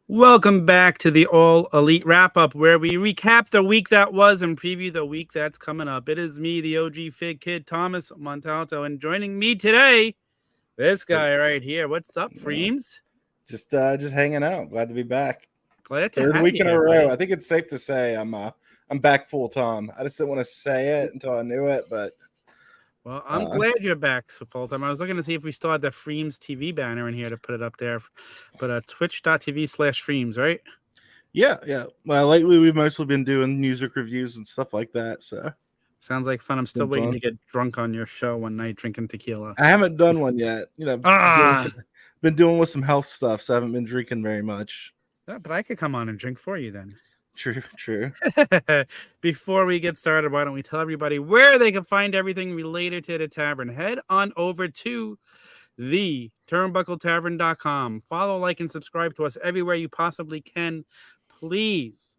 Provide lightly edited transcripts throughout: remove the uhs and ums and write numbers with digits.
Welcome back to the All Elite Wrap Up, where we recap the week that was and preview the week that's coming up. It is me, the OG Fig Kid, Thomas Montalto, and joining me today, this guy right here. What's up, Freems? Just hanging out. Glad to be back. Glad to Third have week you in a here, row. buddy. I think it's safe to say I'm back full time. I just didn't want to say it until I knew it, but Well, I'm glad you're back so full time. I was looking to see if we still had the Freems TV banner in here to put it up there, but twitch.tv/Freems, right? yeah. Well, lately we've mostly been doing music reviews and stuff like that. So Sounds like fun. I'm still been waiting fun. to get drunk on your show one night drinking tequila. I haven't done one yet. Ah, Been dealing with some health stuff, so I haven't been drinking very much. yeah, but I could come on and drink for you then. True. Before we get started, why don't we tell everybody where they can find everything related to the tavern? Head on over to the turnbuckletavern.com. Follow, like, and subscribe to us everywhere you possibly can. Please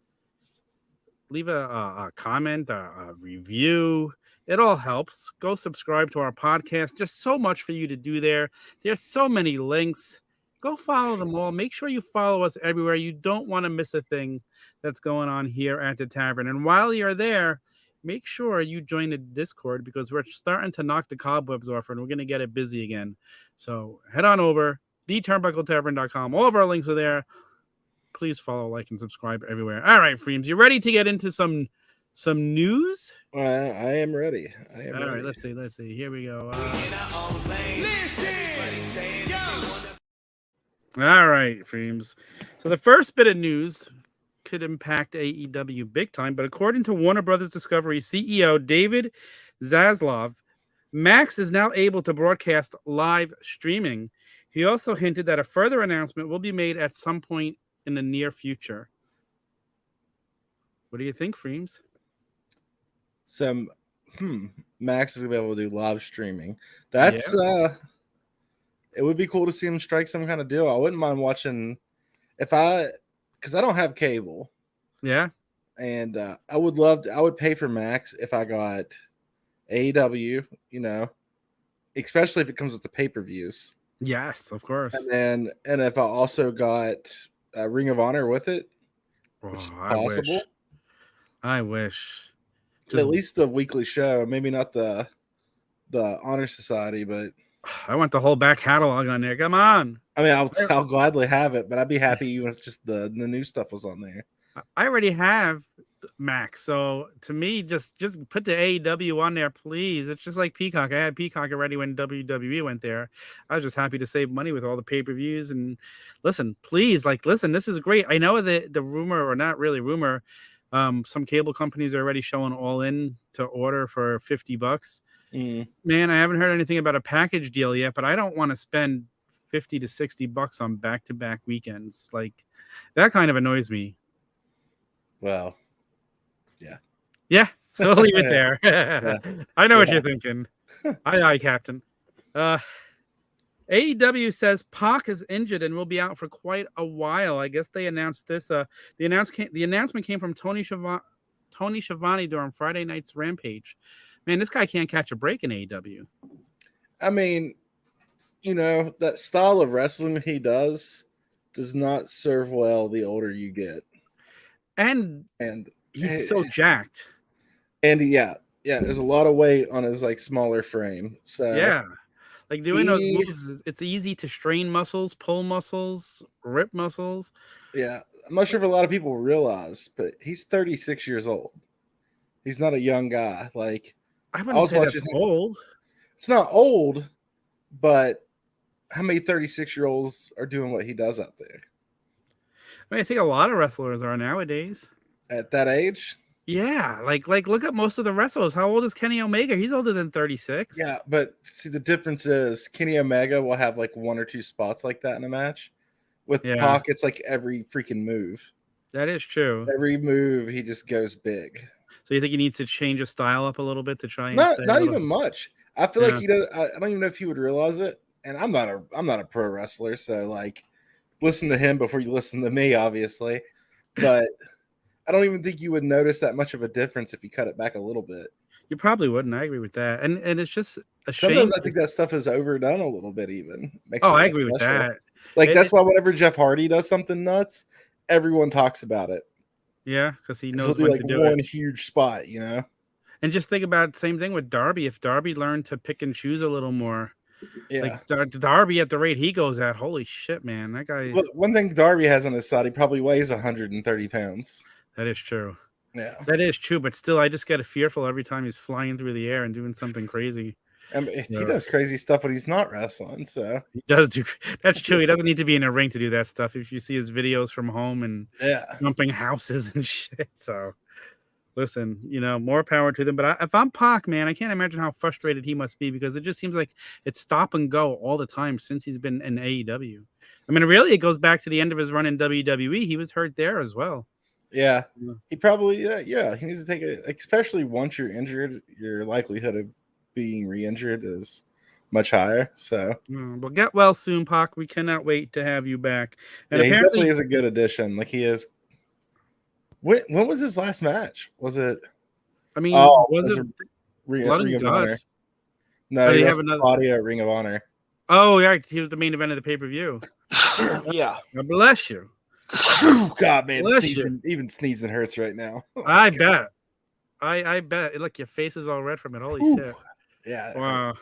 leave a comment, a review. It all helps. Go subscribe to our podcast. Just so much for you to do there. There's so many links. Go follow them all. Make sure you follow us everywhere. You don't want to miss a thing that's going on here at the tavern. And while you're there, make sure you join the Discord because we're starting to knock the cobwebs off and we're going to get it busy again. So head on over, theturnbuckletavern.com. All of our links are there. Please follow, like, and subscribe everywhere. All right, Freems, you ready to get into some news? I am ready. All right, let's see. Here we go. All right, Freems. So the first bit of news could impact AEW big time, but according to Warner Brothers Discovery CEO David Zaslav, Max is now able to broadcast live streaming. He also hinted that a further announcement will be made at some point in the near future. What do you think, Freems? Max is gonna be able to do live streaming. That's it would be cool to see him strike some kind of deal. I wouldn't mind watching because I don't have cable. Yeah. And I would pay for Max if I got AEW, especially if it comes with the pay-per-views. Yes, of course. And if I also got Ring of Honor with it, which is possible. I wish. At least the weekly show, maybe not the Honor Society, but I want the whole back catalog on there. Come on. I mean, I'll gladly have it, but I'd be happy even if just the new stuff was on there. I already have Max, so to me, just put the AEW on there, please. It's just like Peacock. I had Peacock already when WWE went there. I was just happy to save money with all the pay-per-views. And listen, please, this is great. I know the rumor, or not really rumor, some cable companies are already showing all in to order for $50. Man, I haven't heard anything about a package deal yet, but I don't want to spend $50 to $60 on back-to-back weekends. Like, that kind of annoys me. Well, yeah, we'll leave it there. I know what you're thinking. Aye, Captain. AEW says Pac is injured and will be out for quite a while. I guess they announced this. The announcement came from Tony Schiavone during Friday night's Rampage. Man, this guy can't catch a break in AEW. I mean, that style of wrestling he does not serve well the older you get. And he's so jacked. And there's a lot of weight on his smaller frame. So yeah. Like doing those moves, it's easy to strain muscles, pull muscles, rip muscles. Yeah. I'm not sure if a lot of people realize, but he's 36 years old. He's not a young guy. I wouldn't say that's old. It's not old, but how many 36-year-olds are doing what he does out there? I mean, I think a lot of wrestlers are nowadays. At that age? Yeah, like look at most of the wrestlers. How old is Kenny Omega? He's older than 36. Yeah, but see, the difference is Kenny Omega will have one or two spots like that in a match. With Pac, it's every freaking move. That is true. Every move, he just goes big. So you think he needs to change his style up a little bit to try and not even much. I feel like he does. I don't even know if he would realize it. And I'm not a pro wrestler, so listen to him before you listen to me, obviously. But I don't even think you would notice that much of a difference if you cut it back a little bit. You probably wouldn't. I agree with that. And it's just a shame. Sometimes I think that stuff is overdone a little bit even. I agree with that. Like that's why whenever Jeff Hardy does something nuts, everyone talks about it. Yeah, because he knows he'll do when like to do one it. huge spot, you know. And just think about the same thing with Darby. If Darby learned to pick and choose a little more, Yeah. like Darby at the rate he goes at, holy shit, man, that guy. Well, one thing Darby has on his side, he probably weighs 130 pounds. That is true. Yeah, that is true. But still, I just get fearful every time he's flying through the air and doing something crazy. I mean, he does crazy stuff when he's not wrestling. So he does do. That's true. He doesn't need to be in a ring to do that stuff. If you see his videos from home and jumping houses and shit, so. Listen, more power to them. But if I'm Pac, man, I can't imagine how frustrated he must be because it just seems like it's stop and go all the time since he's been in AEW. I mean, really, it goes back to the end of his run in WWE. He was hurt there as well. Yeah, he probably, he needs to take it, especially once you're injured, your likelihood of being re-injured is much higher. So, well, get well soon, Pac. We cannot wait to have you back. And he definitely is a good addition. Like he is. When was his last match? Was it? I mean, was it Blood and Guts? No, he was Claudia at Ring of Honor. Oh, yeah, he was the main event of the pay-per-view. Yeah. God bless you. God, man, even sneezing hurts right now. I bet. I bet. Look, your face is all red from it. Holy shit. Yeah. Wow.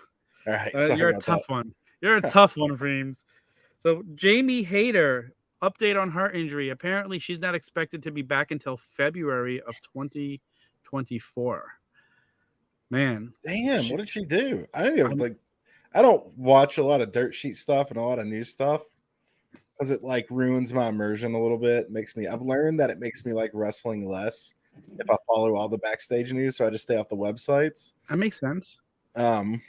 All right. You're a tough one. You're a tough one, Freems. So, Jamie Hayter, update on her injury. Apparently, she's not expected to be back until February of 2024. Man. Damn, what did she do? I don't watch a lot of dirt sheet stuff and a lot of new stuff because it ruins my immersion a little bit. I've learned that it makes me like wrestling less if I follow all the backstage news, so I just stay off the websites. That makes sense. Damn,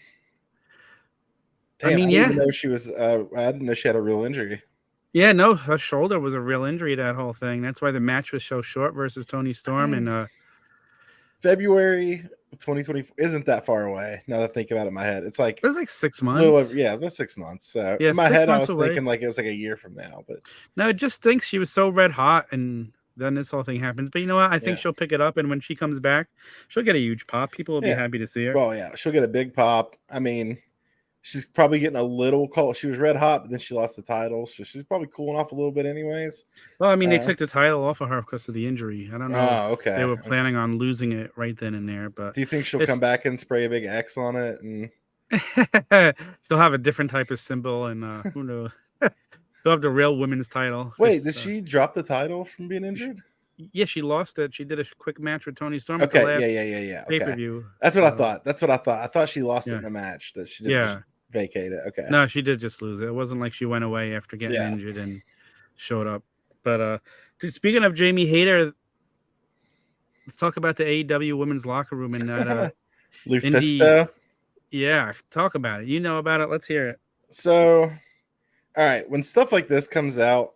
I didn't even know she was. I didn't know she had a real injury. Yeah, no, her shoulder was a real injury. That whole thing. That's why the match was so short versus Toni Storm and February 2024 isn't that far away. Now that I think about it in my head, it was like 6 months. About 6 months. So yeah, in my head, I was thinking like it was like a year from now. But no, it just thinks she was so red hot, and then this whole thing happens. But you know what? I think she'll pick it up, and when she comes back, she'll get a huge pop. People will be happy to see her. Well, yeah, she'll get a big pop. I mean, she's probably getting a little call. She was red hot, but then she lost the title, so she's probably cooling off a little bit, anyways. Well, I mean, they took the title off of her because of the injury. I don't know. Oh, okay. They were planning on losing it right then and there, but do you think she'll come back and spray a big X on it? And she'll have a different type of symbol, and who knows? She'll have the real women's title. Wait, did she drop the title from being injured? Yeah, she lost it. She did a quick match with Toni Storm. Okay, yeah. Pay-per-view. That's what I thought. I thought she lost it in the match. That she did vacate it. Okay. No, she did just lose it. It wasn't like she went away after getting injured and showed up. But speaking of Jamie Hayter, let's talk about the AEW women's locker room and that Lufisto. Yeah, talk about it. You know about it. Let's hear it. So, all right, when stuff like this comes out,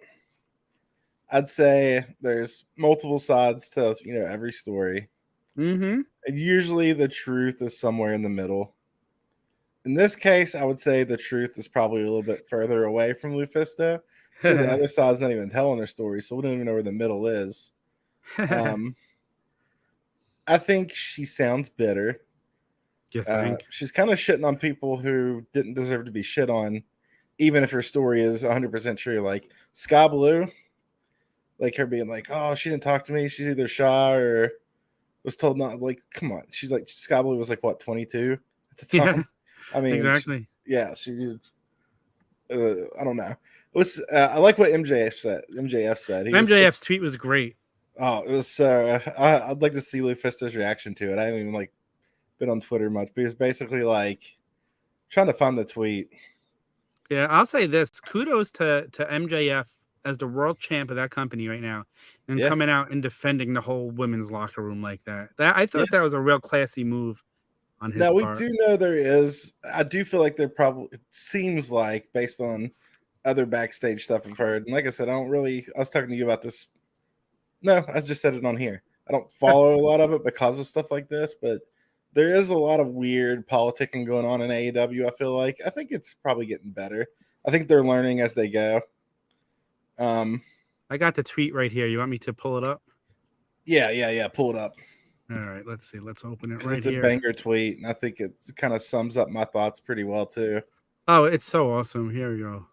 I'd say there's multiple sides to every story. Mm-hmm. And usually the truth is somewhere in the middle. In this case, I would say the truth is probably a little bit further away from Lufisto. So the other side's not even telling their story, so we don't even know where the middle is. I think she sounds bitter. You think? She's kind of shitting on people who didn't deserve to be shit on, even if her story is 100% true. Like Sky Blue, like her being like, "Oh, she didn't talk to me. She's either shy or was told not." Like, come on. She's like, Sky Blue was like what, 22 at the time? Yeah, I mean, exactly. She. I don't know. It was. I like what MJF said. MJF's tweet was great. Oh, it was. I'd like to see Lufisto's reaction to it. I haven't even been on Twitter much, but he's basically trying to find the tweet. Yeah, I'll say this: kudos to MJF as the world champ of that company right now, and coming out and defending the whole women's locker room like that. I thought that was a real classy move on his part. Now we do know there is. I do feel like there probably. It seems like based on other backstage stuff I've heard, and like I said, I was talking to you about this. No, I just said it on here. I don't follow a lot of it because of stuff like this, but there is a lot of weird politicking going on in AEW. I feel like. I think it's probably getting better. I think they're learning as they go. I got the tweet right here. You want me to pull it up? Yeah. Pull it up. All right, let's see. Let's open it right here. It's a banger tweet, and I think it kind of sums up my thoughts pretty well too. Oh, it's so awesome. Here we go.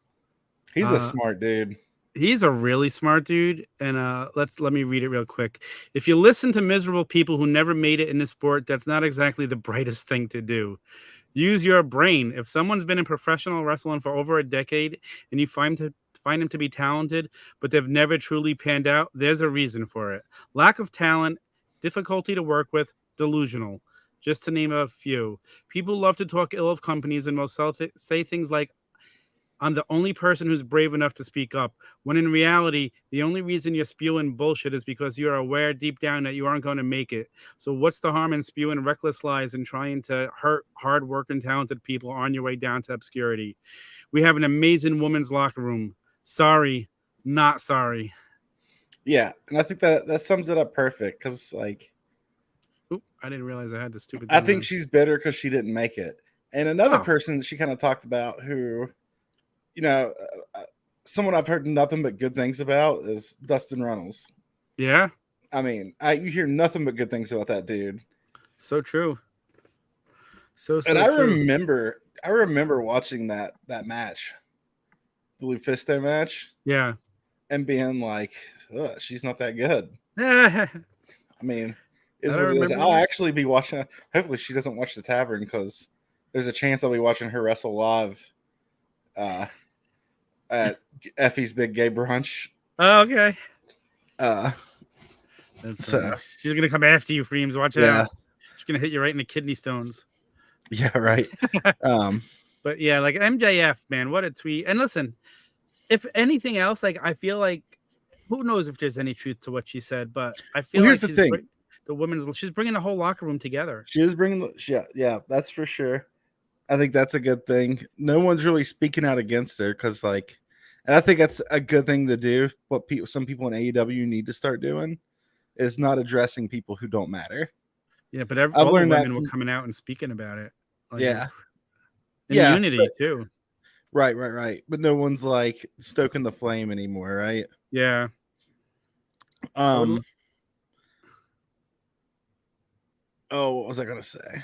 He's a smart dude. He's a really smart dude, and let me read it real quick. If you listen to miserable people who never made it in this sport, that's not exactly the brightest thing to do. Use your brain. If someone's been in professional wrestling for over a decade and you find them to be talented, but they've never truly panned out, there's a reason for it. Lack of talent, difficulty to work with, delusional. Just to name a few. People love to talk ill of companies and most say things like, I'm the only person who's brave enough to speak up, when in reality, the only reason you're spewing bullshit is because you're aware deep down that you aren't going to make it. So what's the harm in spewing reckless lies and trying to hurt hard-working, talented people on your way down to obscurity? We have an amazing women's locker room. Sorry, not sorry. Yeah, and I think that sums it up perfect, because, like... Oop, I didn't realize I had this stupid thing. I think she's bitter because she didn't make it. And another person she kind of talked about who... someone I've heard nothing but good things about is Dustin Runnels. Yeah. I mean, you hear nothing but good things about that dude. So true. And I remember watching that match, the Lufisto match. Yeah. And being like, she's not that good. I mean, is what it is. I'll actually be watching. Hopefully she doesn't watch the Tavern, because there's a chance I'll be watching her wrestle live. At Effie's Big Gay Brunch. Oh, okay. So she's gonna come after you, Freems. Watch out. She's gonna hit you right in the kidney stones. Yeah, right. But yeah, like MJF, man, what a tweet. And listen, if anything else, like I feel like, who knows if there's any truth to what she said, but I feel here's the thing. She's bringing the whole locker room together. She is bringing yeah, that's for sure. I think that's a good thing. No one's really speaking out against her, because, like, and I think that's a good thing to do. What some people in AEW need to start doing is not addressing people who don't matter. Yeah, but all the women were coming out and speaking about it. Like, unity too. Right. But no one's like stoking the flame anymore, right? Yeah. Oh, what was I gonna say?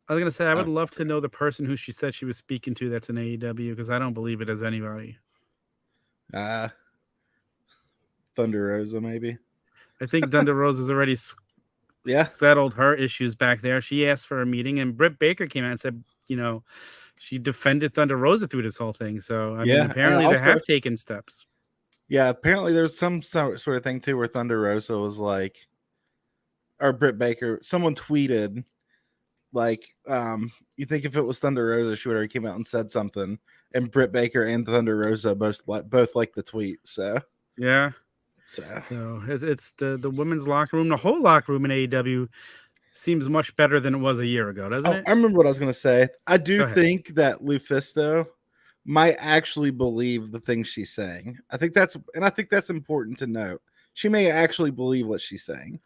I was going to say, I would love to know the person who she said she was speaking to that's in AEW, because I don't believe it as anybody. Thunder Rosa, maybe. I think Thunder Rosa's already settled her issues back there. She asked for a meeting, and Britt Baker came out and said, she defended Thunder Rosa through this whole thing. So, I mean, apparently they have taken steps. Yeah, apparently there's some sort of thing, too, where Thunder Rosa was like, or Britt Baker, someone tweeted, like, you think if it was Thunder Rosa, she would already came out and said something. And Britt Baker and Thunder Rosa both like the tweet. So yeah, so it's the women's locker room. The whole locker room in AEW seems much better than it was a year ago, doesn't it? I remember what I was going to say. I do think that Lufisto might actually believe the things she's saying. I think that's important to note. She may actually believe what she's saying,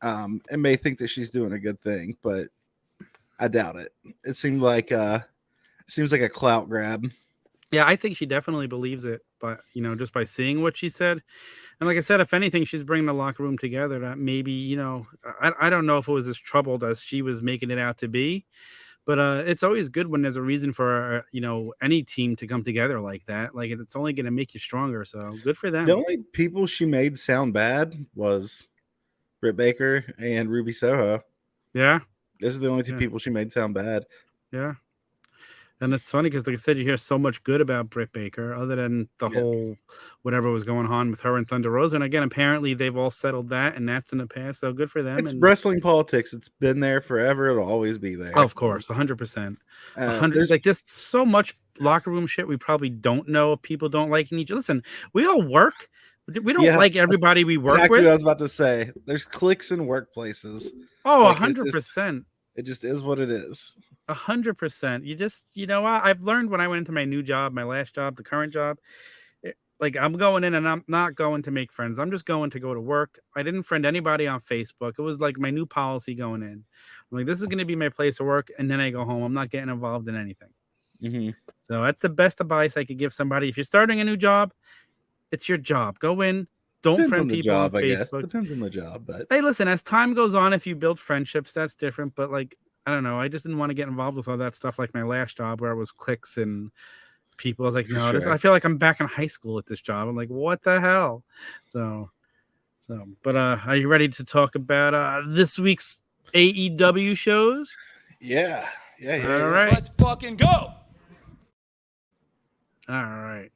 and may think that she's doing a good thing, but I doubt it. It seems like a clout grab. Yeah, I think she definitely believes it, but just by seeing what she said. And like I said, if anything, she's bringing the locker room together. That maybe, I don't know if it was as troubled as she was making it out to be, but it's always good when there's a reason for any team to come together like that. Like, it's only going to make you stronger. So good for them. The only people she made sound bad was Britt Baker and Ruby Soho. Yeah. Those are the only two people she made sound bad. Yeah. And it's funny because, like I said, you hear so much good about Britt Baker, other than the whole whatever was going on with her and Thunder Rosa. And again, apparently they've all settled that, and that's in the past. So good for them. It's wrestling politics. It's been there forever. It'll always be there. Of course, 100%. 100. Like, there's so much locker room shit we probably don't know if people don't like each other. Listen, we all work. We don't like everybody we work with. What I was about to say. There's cliques in workplaces. Oh, 100%. It just is what it is. 100%. You just, I've learned when I went into my new job, my last job, the current job, like, I'm going in and I'm not going to make friends. I'm just going to go to work. I didn't friend anybody on Facebook. It was like my new policy going in. I'm like, this is going to be my place of work. And then I go home. I'm not getting involved in anything. Mm-hmm. So that's the best advice I could give somebody. If you're starting a new job, it's your job. Go in. Don't friend people on Facebook. Depends on the job, but hey, listen, as time goes on, if you build friendships, that's different. But like, I don't know. I just didn't want to get involved with all that stuff like my last job where it was cliques and people. I was like, For no, sure. I feel like I'm back in high school at this job. I'm like, what the hell? But are you ready to talk about this week's AEW shows? Yeah. All right. Let's fucking go. All right.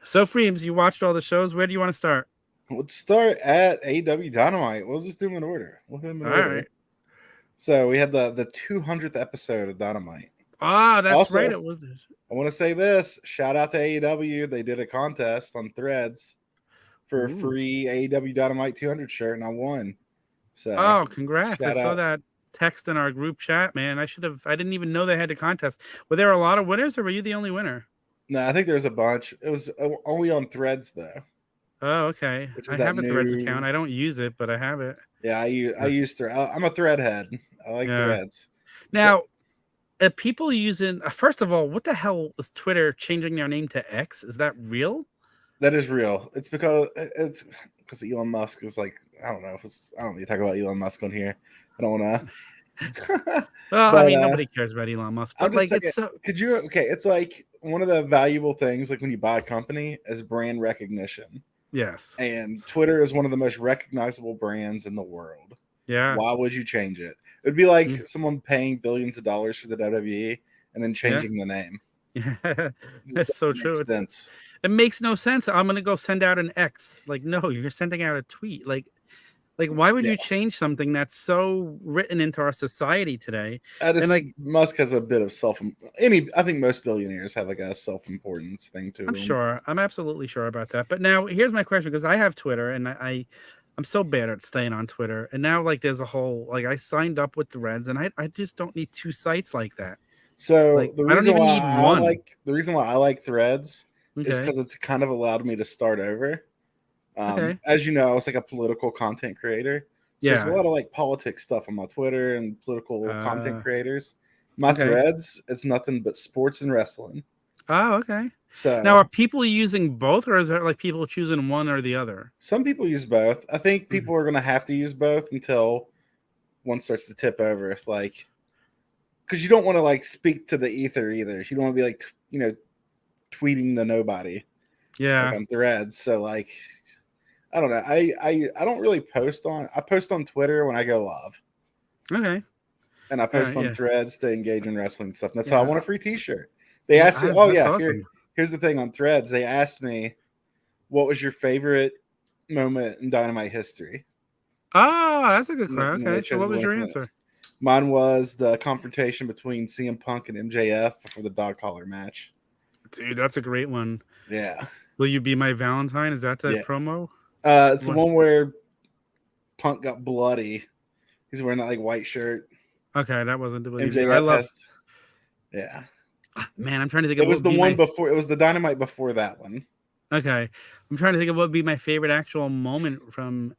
So, Freems, you watched all the shows. Where do you want to start? Let's start at AEW Dynamite. We'll just do them in order. Right. So we had the 200th episode of Dynamite. Ah, that's Also, right. It was. I want to say this. Shout out to AEW. They did a contest on Threads for a free AEW Dynamite 200 shirt, and I won. So, oh, congrats! I saw out. that text in our group chat, man. I didn't even know they had a contest. Were there a lot of winners, or were you the only winner? No, I think there's a bunch. It was only on Threads though. Oh, okay. I have a Threads account. I don't use it, but I have it. Yeah, I use Threads. I'm a Thread head. I like Threads. Now, people using first of all, what the hell is Twitter changing their name to X? Is that real? That is real. It's because Elon Musk is like, I don't know. I don't need to talk about Elon Musk on here. I don't want to. Well, I mean, nobody cares about Elon Musk. But like, it's so. It's like one of the valuable things, like when you buy a company, is brand recognition. Yes. And Twitter is one of the most recognizable brands in the world. Yeah. Why would you change it? It'd be like someone paying billions of dollars for the WWE and then changing the name. Yeah, that's so true. It makes no sense. I'm gonna go send out an X. Like, no, you're sending out a tweet. Like why would you change something that's so written into our society today? And like Musk has a bit of I think most billionaires have like a self-importance thing to them. I'm absolutely sure about that. But now here's my question, because I have Twitter and I'm so bad at staying on Twitter. And now like there's a whole I signed up with Threads and I just don't need two sites like that. So the reason why I like Threads is because it's kind of allowed me to start over. As you know, I was like a political content creator. So there's a lot of like politics stuff on my Twitter and political content creators. My Threads, it's nothing but sports and wrestling. Oh, okay. So now, are people using both, or is there like people choosing one or the other? Some people use both. I think people are going to have to use both until one starts to tip over. It's like, because you don't want to like speak to the ether either. You don't want to be like, tweeting to nobody. Yeah. Like on Threads. So like, I don't know. I don't really post on. I post on Twitter when I go live. Okay. And I post on Threads to engage in wrestling stuff. And that's how I want a free T-shirt. They asked me. Awesome. Here's the thing on Threads. They asked me, "What was your favorite moment in Dynamite history?" Oh, that's a good question. Okay, so what was your answer? Mine was the confrontation between CM Punk and MJF before the dog collar match. Dude, that's a great one. Yeah. Will you be my Valentine? Is that the promo? It's the one where Punk got bloody. He's wearing that like white shirt. Okay, that wasn't the MJF Yeah. Man, I'm trying to think of it was the one before. It was the Dynamite before that one. Okay, I'm trying to think of what would be my favorite actual moment from.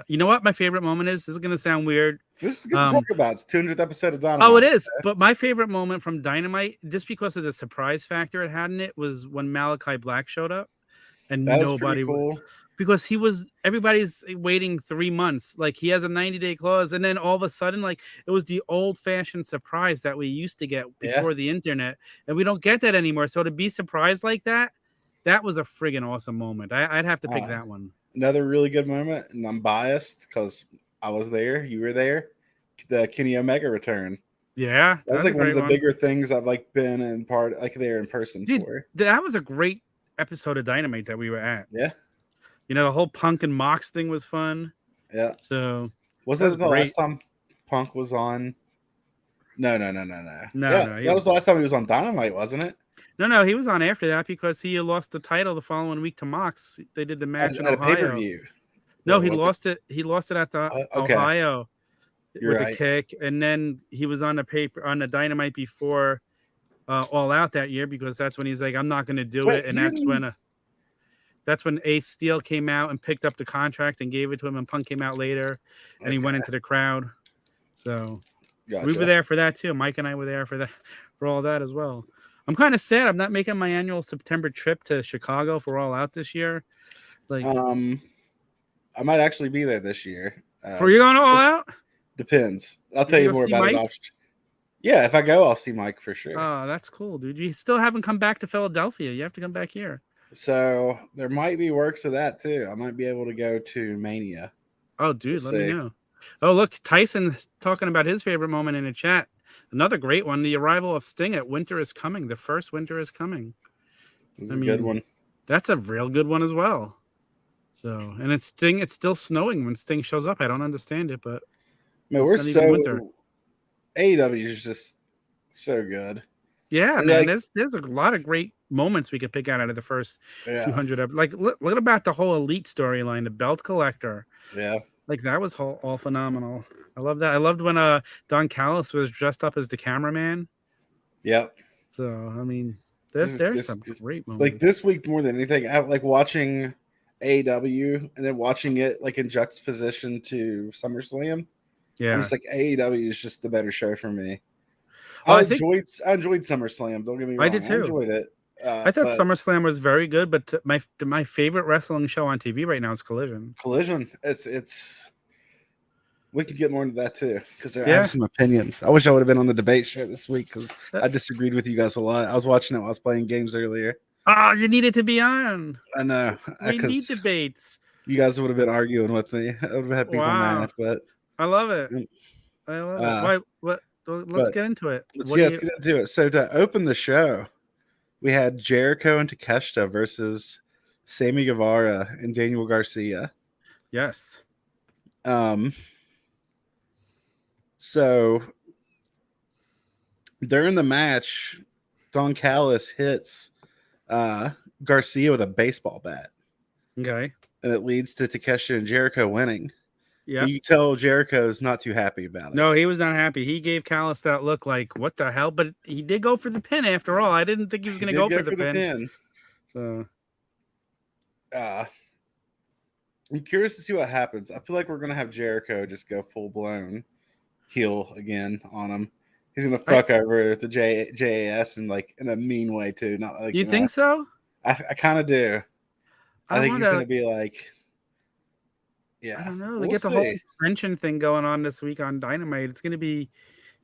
You know what my favorite moment is? This is gonna sound weird. This is good to talk about. It's 200th episode of Dynamite. Oh, it is. But my favorite moment from Dynamite, just because of the surprise factor it had in it, was when Malachi Black showed up, and that was nobody cool. Because everybody's waiting 3 months. Like he has a 90-day clause, and then all of a sudden, like it was the old-fashioned surprise that we used to get before the internet, and we don't get that anymore. So to be surprised like that was a friggin' awesome moment. I'd have to pick that one. Another really good moment, and I'm biased because I was there. You were there. The Kenny Omega return. Yeah, that was like one of the bigger things I've like been in part like there in person for. That was a great episode of Dynamite that we were at. Yeah. The whole Punk and Mox thing was fun. Yeah. So wasn't that the last time Punk was on? No. No, that was the last time he was on Dynamite, wasn't it? No, he was on after that because he lost the title the following week to Mox. They did the match in Ohio. Pay-per-view. No, he lost it. He lost it at the Ohio with a kick, and then he was on the Dynamite before All Out that year because that's when he's like, I'm not going to do it, and that's when Ace Steel came out and picked up the contract and gave it to him, and Punk came out later, and he went into the crowd. So we were there for that too. Mike and I were there for all that as well. I'm kind of sad I'm not making my annual September trip to Chicago for All Out this year. Like, I might actually be there this year. Are you going to All Out? Depends. I'll tell you more about it. Yeah, if I go, I'll see Mike for sure. Oh, that's cool, dude. You still haven't come back to Philadelphia. You have to come back here. So there might be works of that too. I might be able to go to Mania. Oh, dude, We'll let me see. know. Oh, look, Tyson talking about his favorite moment in the chat. Another great one, the arrival of Sting at Winter is Coming. The first Winter is Coming. This is a good one. That's a real good one as well. So, and it's Sting. It's still snowing when Sting shows up. I don't understand it, but Man, we're so AEW is just so good. Yeah, and man. Like, there's a lot of great moments we could pick out of the first 200. Like, look about the whole Elite storyline, the Belt Collector. Yeah, like that was all phenomenal. I love that. I loved when Don Callis was dressed up as the cameraman. Yep. So I mean, there's some great moments. Like this week more than anything, I like watching AEW and then watching it like in juxtaposition to SummerSlam. Yeah, I'm just like AEW is just the better show for me. I enjoyed SummerSlam. Don't get me wrong. I did too. I enjoyed it. I thought SummerSlam was very good, but my favorite wrestling show on TV right now is Collision. It's. We could get more into that too because I have some opinions. I wish I would have been on the debate show this week because I disagreed with you guys a lot. I was watching it while I was playing games earlier. Oh, you needed to be on. I know. We need debates. You guys would have been arguing with me. I would have had people mad, but I love it. I love it. Let's get into it. Let's get into it. So to open the show, we had Jericho and Takeshita versus Sammy Guevara and Daniel Garcia. Yes. So during the match, Don Callis hits Garcia with a baseball bat. Okay. And it leads to Takeshita and Jericho winning. Yeah. You can tell Jericho's not too happy about it. No, he was not happy. He gave Callis that look like, what the hell? But he did go for the pin after all. I didn't think he was going to go for the pin. So I'm curious to see what happens. I feel like we're going to have Jericho just go full-blown heel again on him. He's going to fuck over the JAS and like in a mean way too. Not like you think so? I kind of do. I think he's going to be like, I don't know. They get the whole pension thing going on this week on Dynamite. It's going to be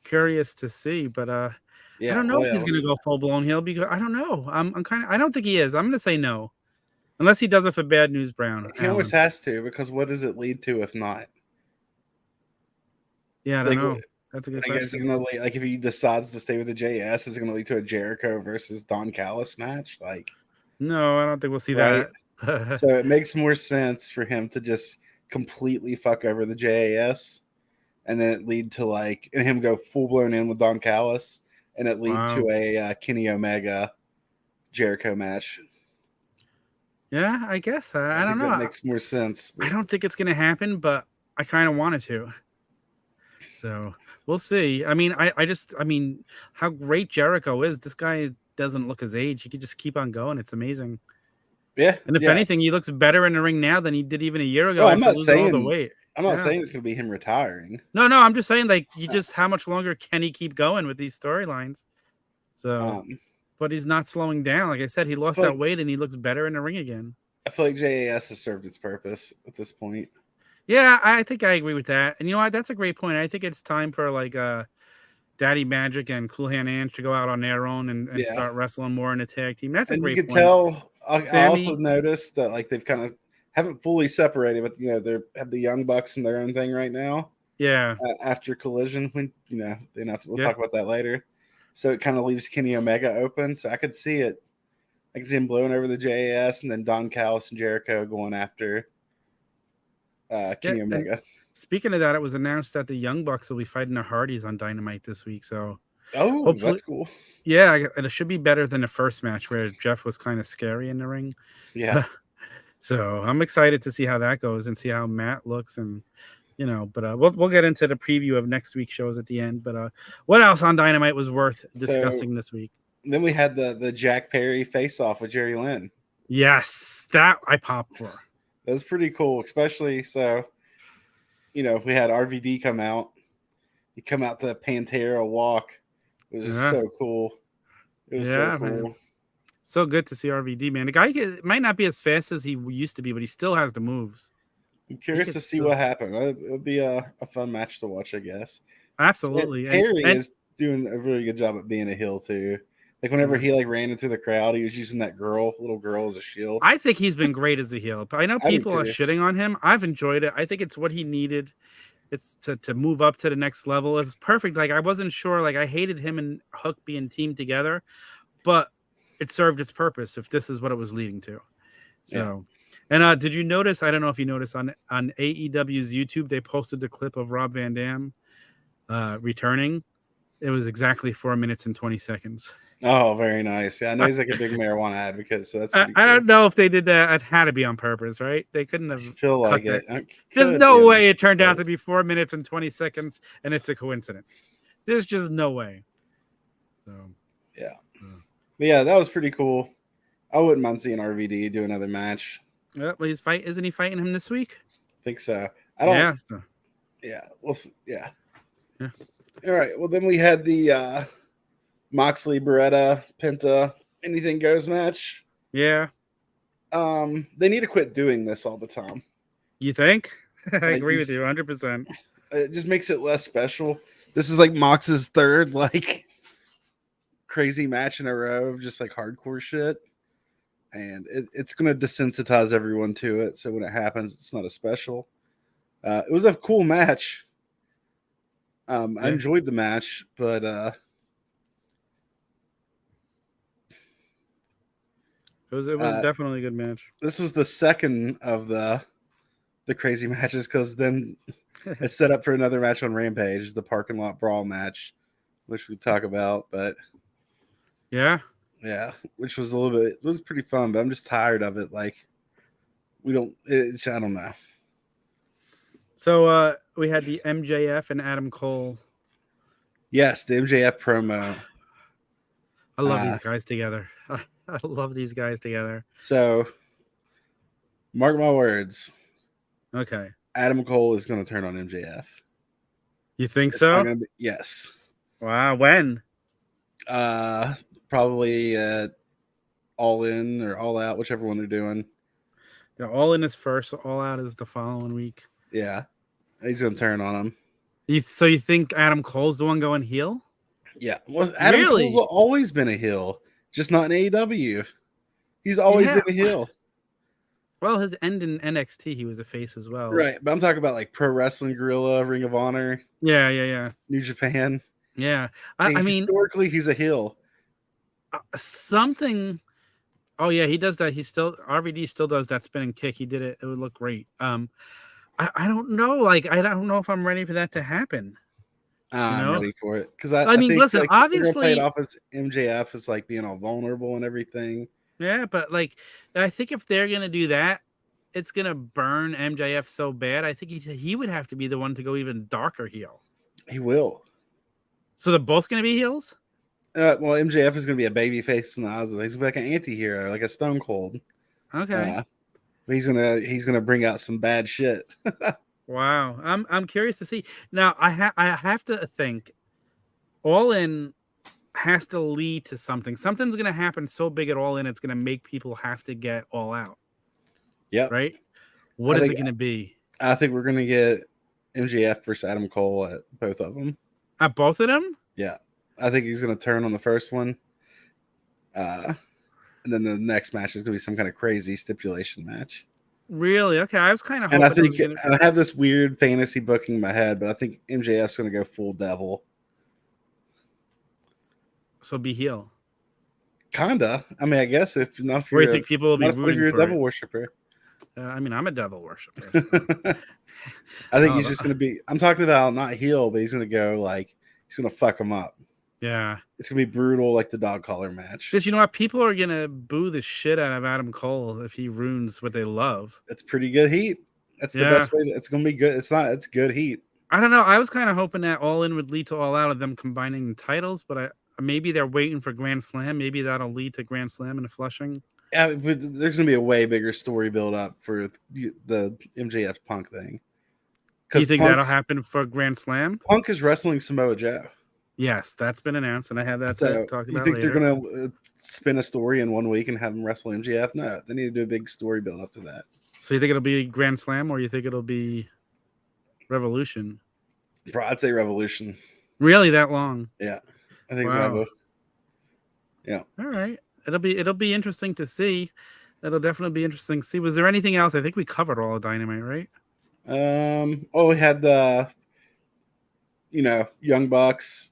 curious to see, but I don't know if he's going to go full blown heel because I don't know. I don't think he is. I'm going to say no, unless he does it for Bad News Brown. He always has to because what does it lead to if not? Yeah, I don't know. That's a good question. It's gonna like if he decides to stay with the JS, is it going to lead to a Jericho versus Don Callis match? Like, no, I don't think we'll see that. So it makes more sense for him to just completely fuck over the JAS and then it lead to like and him go full blown in with Don Callis and it lead to a Kenny Omega Jericho match. Yeah, I guess. I don't know. That makes more sense. I don't think it's going to happen, but I kind of want it to. So we'll see. I mean, I mean, how great Jericho is. This guy doesn't look his age. He could just keep on going. It's amazing. Yeah. And if anything, he looks better in the ring now than he did even a year ago. No, I'm not saying all the weight. I'm not saying it's going to be him retiring. No, I'm just saying like how much longer can he keep going with these storylines? So, but he's not slowing down. Like I said, he lost that weight and he looks better in the ring again. I feel like JAS has served its purpose at this point. Yeah, I think I agree with that. And you know what? That's a great point. I think it's time for like Daddy Magic and Cool Hand Ange to go out on their own and start wrestling more in a tag team. That's a great point. You can tell. I also noticed that like they've kind of haven't fully separated, but they have the Young Bucks and their own thing right now. Yeah. After Collision, when we'll talk about that later. So it kind of leaves Kenny Omega open. So I could see it. I could see him blowing over the JAS and then Don Callis and Jericho going after Kenny Omega. Speaking of that, it was announced that the Young Bucks will be fighting the Hardys on Dynamite this week. So that's cool. Yeah, and it should be better than the first match where Jeff was kind of scary in the ring. Yeah. So I'm excited to see how that goes and see how Matt looks and but we'll get into the preview of next week's shows at the end. But what else on Dynamite was worth discussing this week? Then we had the Jack Perry face-off with Jerry Lynn. Yes, that I popped for. That was pretty cool, especially so. We had RVD come out. He come out to Pantera walk. It was so cool. It was so cool. Man. So good to see RVD, man. The guy might not be as fast as he used to be, but he still has the moves. I'm curious to see what happens. It'll be a fun match to watch, I guess. Absolutely. Perry is doing a really good job at being a heel too. Like whenever he like ran into the crowd, he was using that little girl as a shield. I think he's been great as a heel. I know I do people are too. shitting on him. I've enjoyed it. I think it's what he needed. It's to move up to the next level. It's perfect. Like I wasn't sure. Like I hated him and Hook being teamed together, but it served its purpose. If this is what it was leading to, so. Yeah. And did you notice? I don't know if you noticed on AEW's YouTube, they posted the clip of Rob Van Dam returning. It was exactly 4 minutes and 20 seconds. Oh, very nice. Yeah, I know he's like a big marijuana advocate, so that's pretty cool. I don't know if they did that. It had to be on purpose, right? They couldn't have. I feel like it. There's no way it turned out to be 4 minutes and 20 seconds, and it's a coincidence. There's just no way. So yeah, but yeah, that was pretty cool. I wouldn't mind seeing RVD do another match. Well, isn't he fighting him this week? I think so. I don't. Yeah. So. Yeah. We'll see. Yeah. All right. Well, then we had the Moxley, Beretta, Penta, anything goes match. Yeah. They need to quit doing this all the time. You think? I agree with you 100%. It just makes it less special. This is like Mox's third like crazy match in a row of just like hardcore shit. And it's going to desensitize everyone to it. So when it happens, it's not as special. It was a cool match. I enjoyed the match, but it was definitely a good match. This was the second of the crazy matches because then it's set up for another match on Rampage, the parking lot brawl match, which we talk about. But yeah, which was it was pretty fun, but I'm just tired of it. Like I don't know. So we had the MJF and Adam Cole. Yes, the MJF promo. I love these guys together. I love these guys together. So, mark my words. Okay. Adam Cole is going to turn on MJF. You think so? Yes. Wow. When? Probably All In or All Out, whichever one they're doing. Yeah, All In is first. All Out is the following week. Yeah. He's going to turn on him. So you think Adam Cole's the one going heel? Yeah. Well, Adam Cole's always been a heel, just not in AEW. He's always been a heel. Well, his end in NXT, he was a face as well. Right. But I'm talking about like Pro Wrestling Guerrilla, Ring of Honor. Yeah. New Japan. Yeah. I mean, historically, he's a heel. Something. Oh, yeah, he does that. RVD still does that spinning kick. He did it. It would look great. I don't know. Like, I don't know if I'm ready for that to happen. I'm ready for it because I mean, think, listen. Like, obviously, play it off as MJF is like being all vulnerable and everything. Yeah, but like, I think if they're gonna do that, it's gonna burn MJF so bad. I think he would have to be the one to go even darker heel. He will. So they're both gonna be heels. Well, MJF is gonna be a baby face in the eyes of. He's gonna be like an anti-hero, like a Stone Cold. Okay. He's gonna bring out some bad shit. Wow, I'm curious to see. Now I have to think All In has to lead to something. Something's gonna happen so big at All In, it's gonna make people have to get All Out. Yeah. Right. What is it gonna be? I think we're gonna get MJF versus Adam Cole at both of them. At both of them? Yeah, I think he's gonna turn on the first one. And then the next match is gonna be some kind of crazy stipulation match. Really? Okay, I was kind of. And I think I have this weird fantasy booking in my head, but I think MJF's going to go full devil. So be heel. Kinda. I mean, I guess if not, if you think people will be rooting if you're a devil worshiper. I mean, I'm a devil worshiper. So. I think he's just going to be. I'm talking about not heel, but he's going to go like he's going to fuck him up. Yeah, it's gonna be brutal, like the dog collar match. Because you know what, people are gonna boo the shit out of Adam Cole if he ruins what they love. It's pretty good heat. That's the best way. It's gonna be good. It's good heat. I don't know. I was kind of hoping that All In would lead to All Out of them combining the titles, but maybe they're waiting for Grand Slam. Maybe that'll lead to Grand Slam and a Flushing. Yeah, but there's gonna be a way bigger story build up for the MJF Punk thing. You think that'll happen for Grand Slam? Punk is wrestling Samoa Joe. Yes, that's been announced, and I had that to talk about. You think they're going to spin a story in 1 week and have him wrestle MJF? No, they need to do a big story build up to that. So you think it'll be Grand Slam, or you think it'll be Revolution? Bro, I'd say Revolution. Really, that long? Yeah, I think Wow. so. Yeah. All right. It'll be interesting to see. It'll definitely be interesting to see. Was there anything else? I think we covered all of Dynamite, right? Oh, we had the, Young Bucks,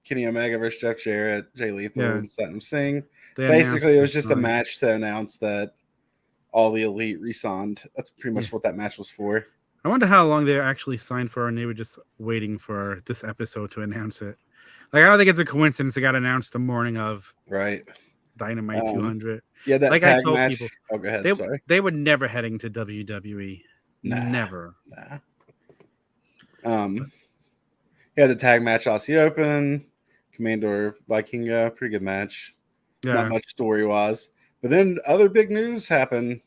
Kenny Omega versus Jeff Jarrett, Jay Lethal, Yeah. and Satnam Singh. They announced Basically, it was this just a night. match to announce that all the Elite re-signed. That's pretty much what that match was for. I wonder how long they actually signed for, and they were just waiting for this episode to announce it. Like, I don't think it's a coincidence it got announced the morning of Right. Dynamite 200. Yeah, that Like tag I told match. people, Oh, go ahead. Sorry. they were never heading to WWE. Nah. Never. Yeah, the tag match, Aussie Open, Commander Vikingo, pretty good match. Yeah. Not much story-wise. But then other big news happened.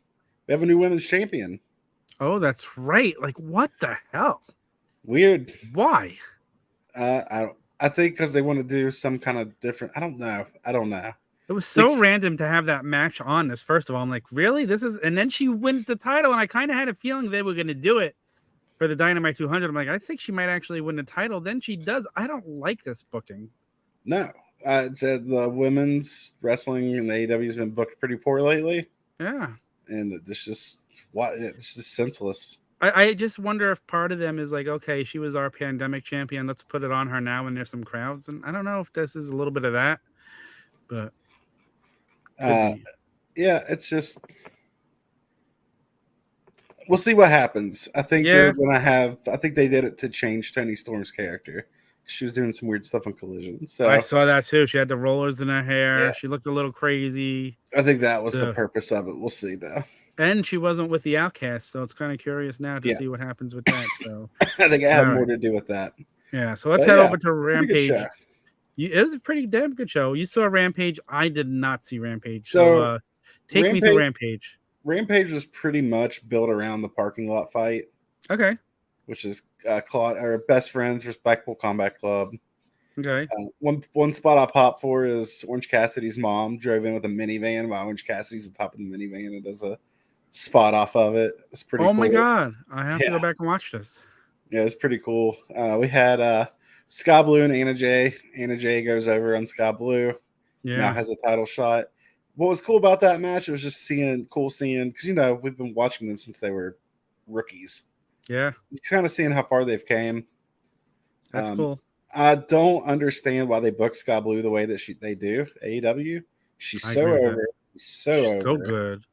We have a new women's champion. Oh, that's right. Like, what the hell? Weird. Why? I think because they want to do some kind of different. I don't know. It was so random to have that match on this. First of all, I'm like, really? This is, and then she wins the title, and I kind of had a feeling they were going to do it for the Dynamite 200. I'm like, I think she might actually win the title. Then she does. I don't like this booking. No, the women's wrestling in the AEW has been booked pretty poor lately. Yeah, and it's just senseless. I just wonder if part of them is like, okay, she was our pandemic champion. Let's put it on her now when there's some crowds. And I don't know if this is a little bit of that, but yeah, it's just, we'll see what happens. I think they're going to have, I think they did it to change Toni Storm's character. She was doing some weird stuff on Collision. So I saw that too. She had the rollers in her hair. Yeah. She looked a little crazy. I think that was the purpose of it. We'll see though. And she wasn't with the Outcasts, so it's kind of curious now to see what happens with that. So I think I have more to do with that. Yeah, so let's head over to Rampage. It was a pretty damn good show. You saw Rampage. I did not see Rampage. So take me through Rampage. Rampage was pretty much built around the parking lot fight. Okay. Which is our best friends versus Blackpool Combat Club. Okay. One spot I popped for is Orange Cassidy's mom drove in with a minivan while Orange Cassidy's on top of the minivan and does a spot off of it. It's pretty cool. Oh my god. I have to go back and watch this. Yeah, it's pretty cool. We had Sky Blue and Anna Jay. Anna Jay goes over on Sky Blue. Yeah. Now has a title shot. What was cool about that match, it was just seeing because we've been watching them since they were rookies. Yeah. You're kind of seeing how far they've came. That's cool. I don't understand why they book Sky Blue the way that they do. AEW. She's so over. So good.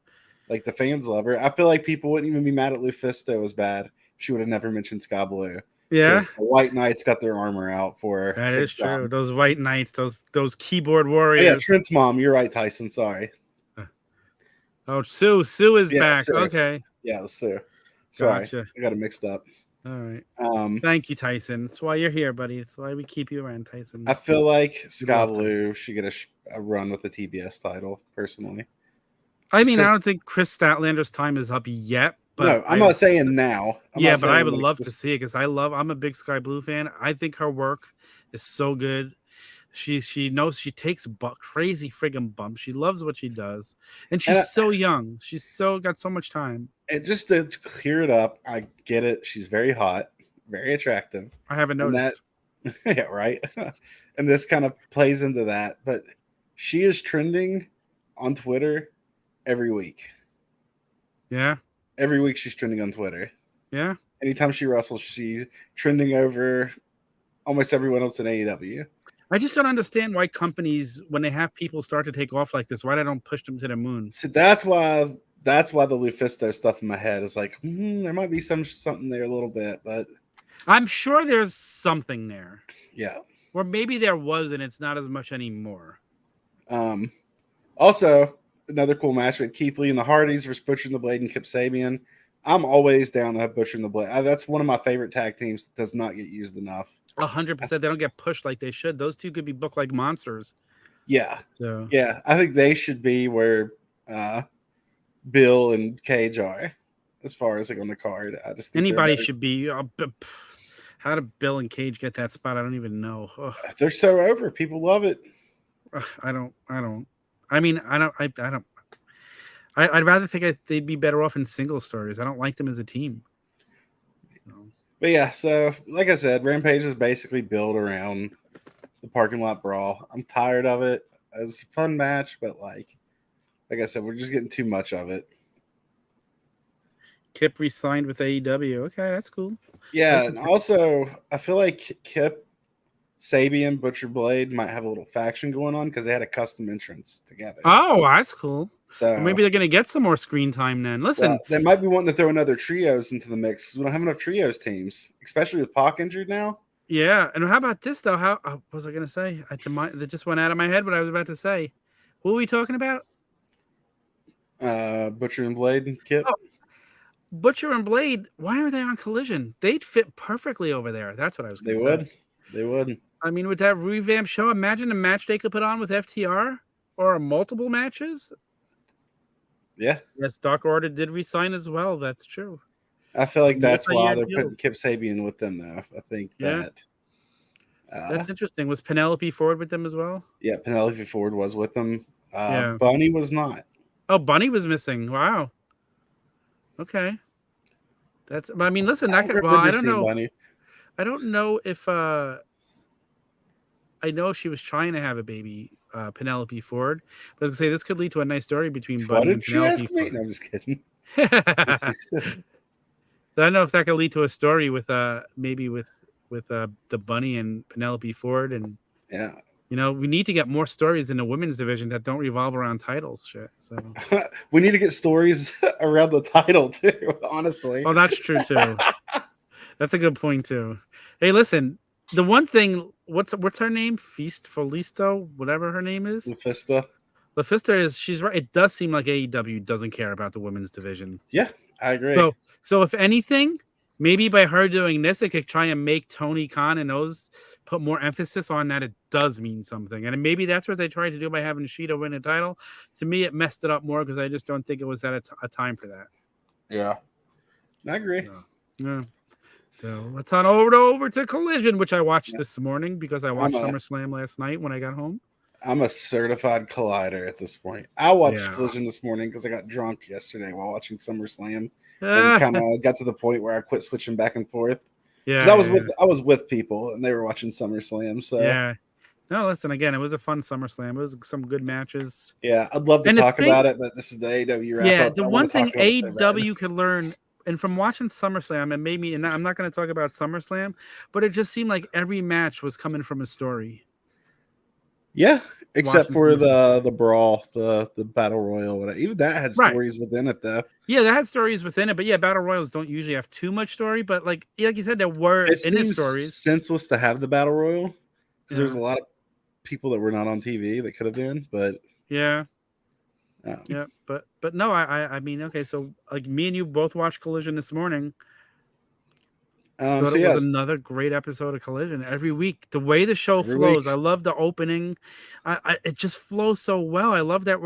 Like the fans love her. I feel like people wouldn't even be mad at Lufisto as bad if she would have never mentioned Sky Blue. Yeah. The White Knights got their armor out for her. That is true. Those White Knights, those keyboard warriors. Oh, yeah, Trent's mom. You're right, Tyson. Sorry. Oh, Sue. Sue is back. Sue. Okay. Yeah, it was Sue. Sorry. Gotcha. I got it mixed up. All right. Thank you, Tyson. That's why you're here, buddy. That's why we keep you around, Tyson. I feel like Sky Blue should get a run with the TBS title, personally. I mean, I don't think Chris Statlander's time is up yet. But no, I'm not saying now. But I would love to see it because I'm a big Sky Blue fan. I think her work is so good. She knows she takes crazy friggin' bumps. She loves what she does. And she's so young. She's got so much time. And just to clear it up, I get it. She's very hot, very attractive. I haven't noticed. Yeah, right. And this kind of plays into that. But she is trending on Twitter every week. Yeah. Every week she's trending on Twitter. Yeah. Anytime she wrestles, she's trending over almost everyone else in AEW. I just don't understand why companies, when they have people start to take off like this, why they don't push them to the moon. So that's why the Lufisto stuff in my head is like, there might be something there a little bit, but I'm sure there's something there. Yeah. Or maybe there was and it's not as much anymore. Also, another cool match with Keith Lee and the Hardys versus Butcher and the Blade and Kip Sabian. I'm always down to have Butcher and the Blade. That's one of my favorite tag teams that does not get used enough. 100%. They don't get pushed like they should. Those two could be booked like monsters. Yeah. So yeah, I think they should be where Bill and Cage are as far as on the card. I just think anybody should be. How did Bill and Cage get that spot? I don't even know. Ugh. They're so over. People love it. I don't. I mean, I don't. I'd rather think they'd be better off in single stories. I don't like them as a team. But yeah, so like I said, Rampage is basically built around the parking lot brawl. I'm tired of it. It's a fun match, but like I said, we're just getting too much of it. Kip re-signed with AEW. Okay, that's cool. Yeah, and also I feel like Kip, Sabian, Butcher Blade might have a little faction going on because they had a custom entrance together. Oh, that's cool. So well, maybe they're gonna get some more screen time then. Listen, they might be wanting to throw another trios into the mix. We don't have enough trios teams, especially with Pac injured now. Yeah, and how about this though? How what was I gonna say? That just went out of my head. What I was about to say. Who are we talking about? Butcher and Blade and Kip. Oh, Butcher and Blade. Why are they on Collision? They'd fit perfectly over there. That's what I was going to say. They would. I mean, with that revamped show, imagine a match they could put on with FTR or multiple matches. Yeah. Yes, Dark Order did resign as well. That's true. I feel like that's why they're putting Kip Sabian with them, though. I think that. That's interesting. Was Penelope Ford with them as well? Yeah, Penelope Ford was with them. Bunny was not. Oh, Bunny was missing. Wow. Okay. I mean, listen, I don't know. Bunny. I don't know if I know she was trying to have a baby, Penelope Ford. But I was gonna say this could lead to a nice story between Bunny and Penelope Ford. No, I'm just kidding. So I don't know if that could lead to a story with maybe with the Bunny and Penelope Ford, and we need to get more stories in the women's division that don't revolve around titles. Shit. So we need to get stories around the title too. Honestly. Oh, that's true too. That's a good point too. Hey, listen. The one thing, what's her name? Felisto, whatever her name is. Lafista she's right. It does seem like AEW doesn't care about the women's division. Yeah, I agree. So if anything, maybe by her doing this, it could try and make Tony Khan and those put more emphasis on that it does mean something. And maybe that's what they tried to do by having Shida win a title. To me, it messed it up more because I just don't think it was at a time for that. Yeah, I agree. Yeah. So let's on over to Collision, which I watched this morning because I watched SummerSlam last night when I got home. I'm a certified collider at this point. I watched Collision this morning because I got drunk yesterday while watching SummerSlam and kind of got to the point where I quit switching back and forth. Yeah, I was with people and they were watching SummerSlam. So no, listen, again, it was a fun SummerSlam. It was some good matches. Yeah, I'd love to talk about it, but this is the AEW wrap up. Yeah, the one thing AEW could learn. And from watching SummerSlam, and maybe, and I'm not going to talk about SummerSlam, but it just seemed like every match was coming from a story. Yeah, except for the brawl, the battle royal, whatever. Even that had stories within it, though. Yeah, that had stories within it, but yeah, battle royals don't usually have too much story. But like you said, there were in it stories. Senseless to have the battle royal because there's a lot of people that were not on TV that could have been, but yeah. Yeah, but no, I mean, okay, so like me and you both watched Collision this morning. Thought it was another great episode of Collision every week. The way the show flows, I love the opening. It just flows so well. I love that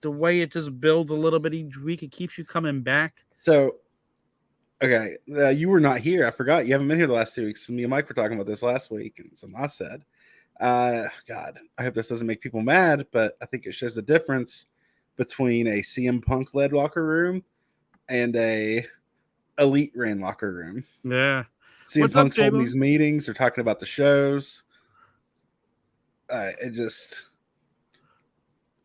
the way it just builds a little bit each week. It keeps you coming back. So, okay, you were not here. I forgot you haven't been here the last 2 weeks. So me and Mike were talking about this last week, and so I said, "God, I hope this doesn't make people mad, but I think it shows the difference between a CM Punk led locker room and a Elite ran locker room." Yeah. CM Punk's holding these meetings. They're talking about the shows. And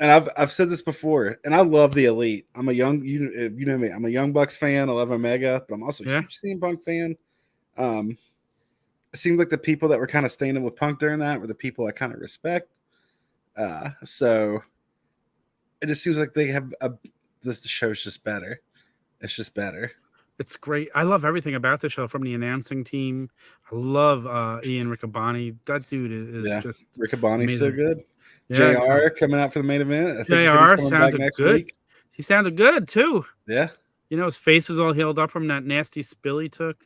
I've said this before, and I love the Elite. I'm a young, you know me. I'm a Young Bucks fan. I love Omega, but I'm also a huge CM Punk fan. It seems like the people that were kind of standing with Punk during that were the people I kind of respect. So it just seems like they have the show's just better. It's just better. It's great. I love everything about the show, from the announcing team. I love Ian Riccaboni. That dude is just Riccaboni's so good. Yeah, JR coming out for the main event. JR sounded good. Week. He sounded good too. Yeah. You know, his face was all healed up from that nasty spill he took.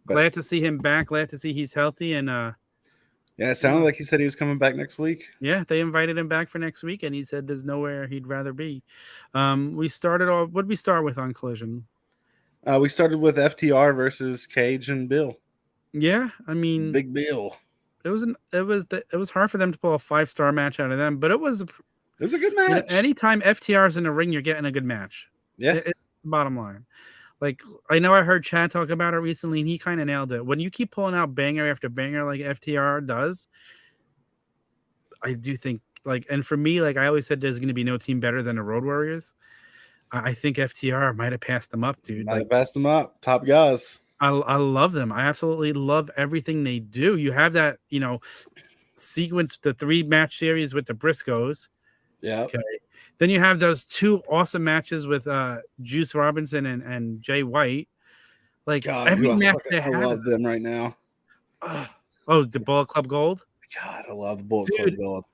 Glad to see him back. Glad to see he's healthy. And yeah, it sounded like he said he was coming back next week. Yeah, they invited him back for next week, and he said there's nowhere he'd rather be. We started off. What did we start with on Collision? We started with FTR versus Cage and Bill. Yeah, I mean, Big Bill. It was hard for them to pull a 5-star match out of them, but it was a good match. Anytime FTR's in the ring, you're getting a good match. Yeah, it's the bottom line. Like, I know I heard Chad talk about it recently, and he kind of nailed it. When you keep pulling out banger after banger like FTR does, I do think, like, and for me, like I always said, there's going to be no team better than the Road Warriors. I think FTR might have passed them up, dude. Might Like, have passed them up. Top guys. I love them. I absolutely love everything they do. You have that, sequence, the 3-match series with the Briscoes. Yeah. Okay. Then you have those 2 awesome matches with Juice Robinson and Jay White. Like, God, every match I they have love is them right now. the Bullet Club Gold. God, I love the Bullet Club Dude, Gold.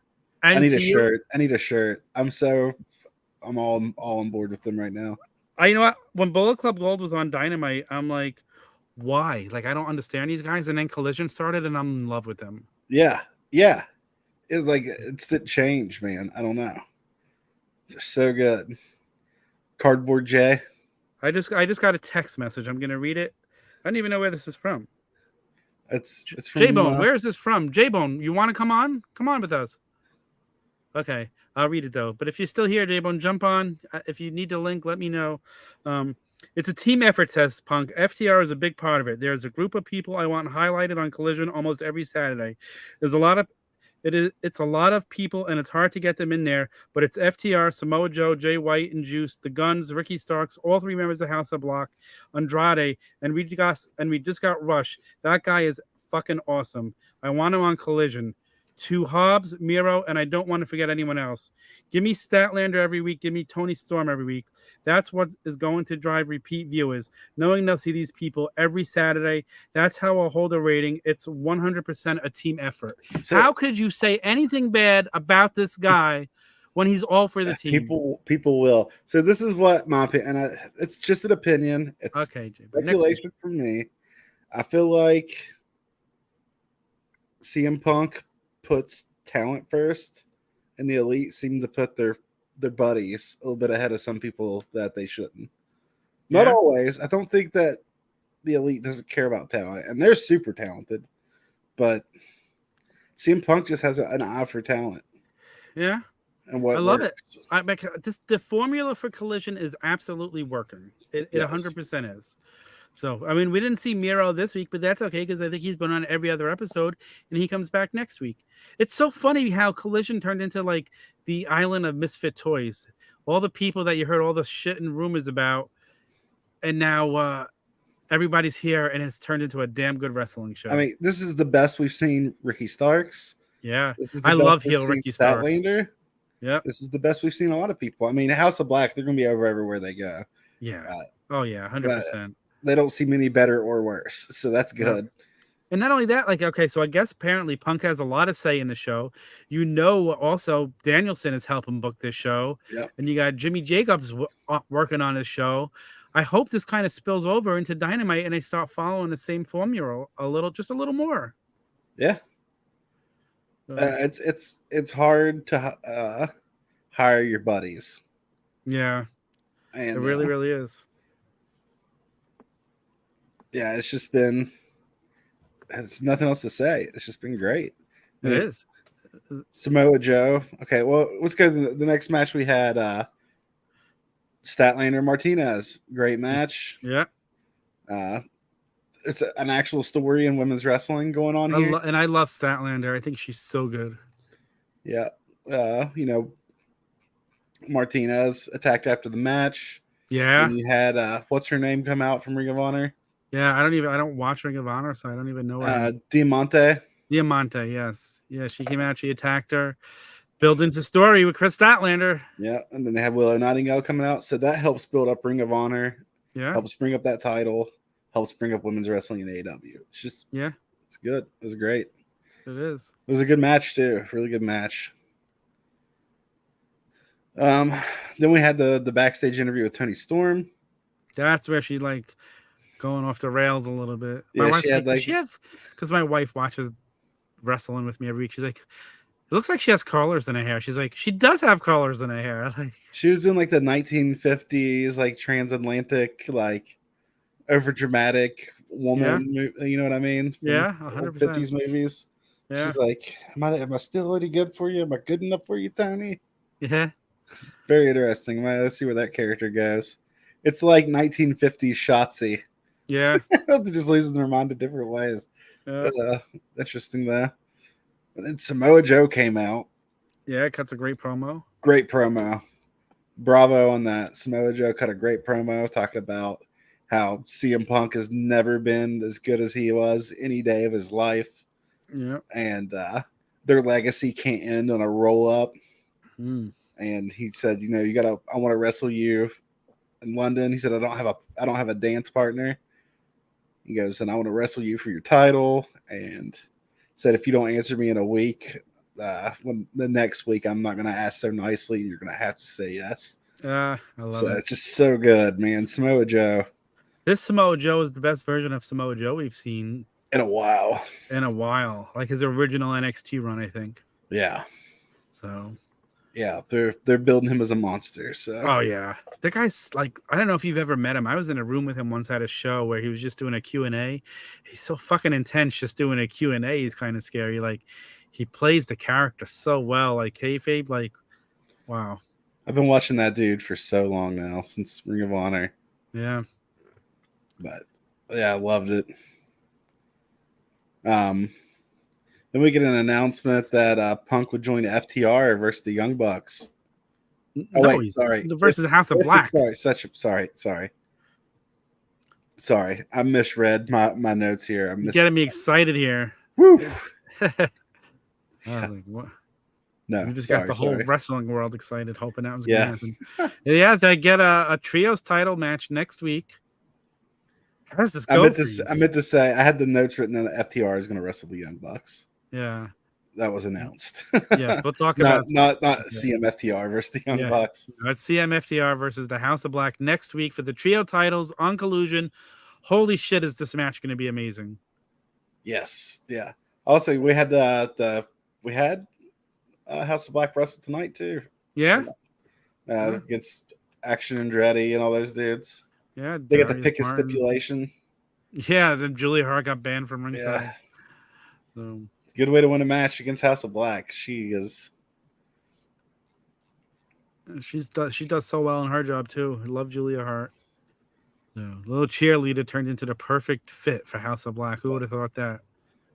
and I need a shirt. I need a shirt. I'm all on board with them right now. You know what? When Bullet Club Gold was on Dynamite, I'm like, why? Like, I don't understand these guys. And then Collision started, and I'm in love with them. Yeah. Yeah. It's like, it's the change, man. I don't know. They're so good. Cardboard J. I just got a text message. I'm gonna read it. I don't even know where this is from. It's from J-Bone. Where is this from? J-Bone, you want to come on? Come on with us. Okay, I'll read it though. But if you're still here, J-Bone, jump on. If you need the link, let me know. It's a team effort, says Punk. FTR is a big part of it. There's a group of people I want highlighted on Collision almost every Saturday. There's a lot of it's a lot of people, and it's hard to get them in there. But it's FTR, Samoa Joe, Jay White, and Juice, the Guns, Ricky Starks, all 3 members of House of Block, Andrade, and we just got Rush. That guy is fucking awesome. I want him on Collision. 2 Hobbs, Miro, and I don't want to forget anyone else. Give me Statlander every week. Give me Tony Storm every week. That's what is going to drive repeat viewers, knowing they'll see these people every Saturday. That's how I'll hold a rating. It's 100% a team effort. So, how could you say anything bad about this guy when he's all for the team? People will. So this is what my opinion, and it's just an opinion. It's okay, speculation from me. I feel like CM Punk puts talent first, and the Elite seem to put their buddies a little bit ahead of some people that they shouldn't. Not always. I don't think that the Elite doesn't care about talent, and they're super talented, but CM Punk just has an eye for talent. Yeah. And what I love it. The formula for Collision is absolutely working. It 100% is. So, I mean, we didn't see Miro this week, but that's okay because I think he's been on every other episode, and he comes back next week. It's so funny how Collision turned into like the island of misfit toys. All the people that you heard all the shit and rumors about, and now everybody's here, and it's turned into a damn good wrestling show. I mean, this is the best we've seen Ricky Starks. Yeah, I love heel Ricky Starks. Yeah, this is the best we've seen a lot of people. I mean, House of Black, they're going to be over everywhere they go. Yeah. Oh yeah, 100%. They don't seem any better or worse, so that's good. Yeah. And not only that, like, okay, so I guess apparently Punk has a lot of say in the show. Also Danielson is helping book this show, and you got Jimmy Jacobs working on his show. I hope this kind of spills over into Dynamite, and they start following the same formula just a little more. Yeah, it's hard to hire your buddies. Yeah, and it really, really is. Yeah, it's nothing else to say. It's just been great. It is. Samoa Joe. Okay, well, let's go to the next match we had. Statlander Martinez. Great match. Yeah. It's an actual story in women's wrestling going on here. And I love Statlander. I think she's so good. Yeah. Martinez attacked after the match. Yeah. And you had what's her name come out from Ring of Honor? Yeah, I don't watch Ring of Honor, so I don't even know her. Diamante, yes. Yeah, she came out, she attacked her. Build into story with Chris Statlander. Yeah, and then they have Willow Nightingale coming out. So that helps build up Ring of Honor. Yeah. Helps bring up that title. Helps bring up women's wrestling in AEW. It's just it's good. It was great. It is. It was a good match too. Really good match. Then we had the backstage interview with Tony Storm. That's where she like going off the rails a little bit. Yeah, my wife's because my wife watches wrestling with me every week. She's like, it looks like she has collars in her hair. She's like, she does have collars in her hair. Like, she was doing like the 1950s, like transatlantic, like over dramatic woman. You know what I mean? From 100%. 50s movies. Yeah. She's like, am I still any good for you? Am I good enough for you, Tony? Yeah. It's very interesting. Let's see where that character goes. It's like 1950s Shotzi. Yeah. They're just losing their mind in different ways. Yeah. Interesting though. And then Samoa Joe came out. Yeah, it cuts a great promo. Great promo. Bravo on that. Samoa Joe cut a great promo talking about how CM Punk has never been as good as he was any day of his life. Yeah. And their legacy can't end on a roll up. Mm. And he said, I want to wrestle you in London. He said, I don't have a dance partner. He goes, and I want to wrestle you for your title. And said, if you don't answer me in a week, when the next week, I'm not going to ask so nicely. You're going to have to say yes. I love it. It's just so good, man. Samoa Joe. This Samoa Joe is the best version of Samoa Joe we've seen in a while. Like his original NXT run, I think. Yeah. So. Yeah, they're building him as a monster. So. Oh yeah, the guy's like, I don't know if you've ever met him. I was in a room with him once at a show where he was just doing a Q&A. He's so fucking intense, just doing a Q&A. He's kind of scary. Like, he plays the character so well. Like kayfabe, like, wow. I've been watching that dude for so long now, since Ring of Honor. Yeah. But yeah, I loved it. Then we get an announcement that Punk would join FTR versus the Young Bucks. Oh, no, wait, sorry. Versus House of Black. Sorry. I misread my notes here. You're getting me excited here. Woo! I was like, what? No, you just got the whole wrestling world excited, hoping that was going to happen. Yeah, they get a trios title match next week. How does this go? I meant to say I had the notes written down that FTR is going to wrestle the Young Bucks. Yeah, that was announced. Yes, we'll talk about not CMFTR versus the Young Bucks. It's CMFTR versus the House of Black next week for the trio titles on Collusion. Holy shit, is this match going to be amazing? Yes, yeah. Also, we had House of Black wrestle tonight too. Yeah, against Action Andretti and all those dudes. Yeah, they got the pick a stipulation. Yeah, then Julia Hart got banned from ringside. Yeah. So good way to win a match against House of Black. She does so well in her job too. I love Julia Hart. Little cheerleader turned into the perfect fit for House of Black. Who would have thought that?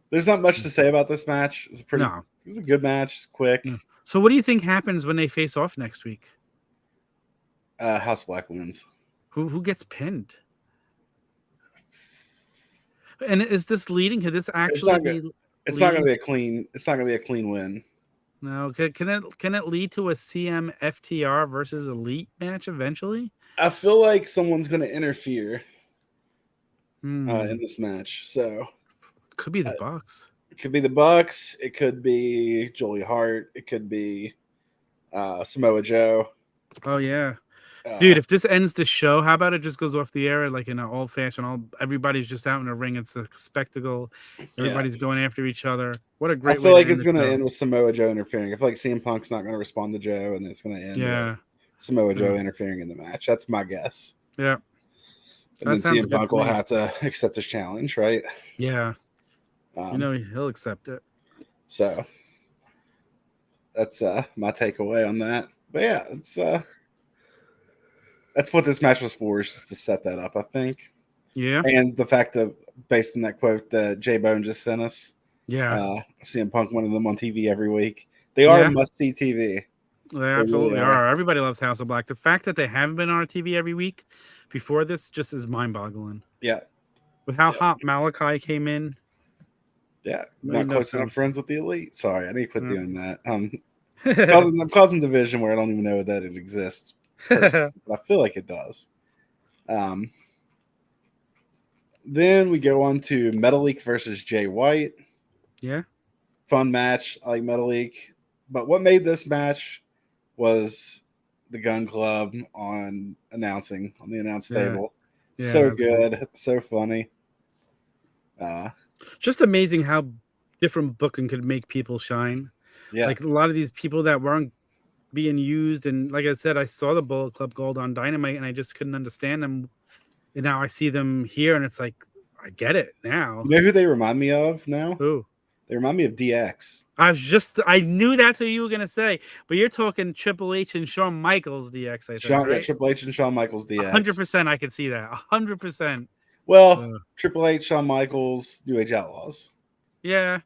There's not much to say about this match. It was a good match. It's quick. No. So what do you think happens when they face off next week? House of Black wins. Who gets pinned? And is this leading? Could this actually it's not going to be a clean. It's not going to be a clean win. No. Can it lead to a CM FTR versus Elite match eventually? I feel like someone's going to interfere in this match. So could be the Bucks. It could be the Bucks. It could be Julia Hart. It could be Samoa Joe. Oh yeah. Dude, if this ends the show, how about it just goes off the air like in an old-fashioned, everybody's just out in the ring. It's a spectacle. Everybody's going after each other. What a great way. I feel like it's going to end with Samoa Joe interfering. I feel like CM Punk's not going to respond to Joe, and it's going to end with Samoa Joe interfering in the match. That's my guess. Yeah. And then CM Punk will have to accept his challenge, right? Yeah. He'll accept it. So that's my takeaway on that. But yeah, it's that's what this match was for, is just to set that up, I think. Yeah. And the fact that, based on that quote that J Bone just sent us, CM Punk winning them on TV every week. They are must-see TV. They absolutely are. Everybody loves House of Black. The fact that they haven't been on our TV every week before this just is mind-boggling. Yeah. With how hot Malachi came in. Yeah. Not close enough friends with the Elite. Sorry, I need to quit doing that. I'm causing division where I don't even know that it exists. But I feel like it does. Then we go on to Metalik versus Jay White. Yeah. Fun match. I like Metalik. But what made this match was the Gun Club on the announce table. Yeah, so good. Cool. So funny. Just amazing how different booking could make people shine. Yeah. Like a lot of these people that weren't being used, and like I said, I saw the Bullet Club Gold on Dynamite and I just couldn't understand them, and now I see them here and it's like I get it now. You know who they remind me of now? Who? They remind me of DX. I knew that's what you were gonna say, but you're talking Triple H and Shawn Michaels DX, I think, right? Yeah, Triple H and Shawn Michaels DX. 100%, I can see that. 100%. Well, Triple H, Shawn Michaels, New Age Outlaws. Yeah,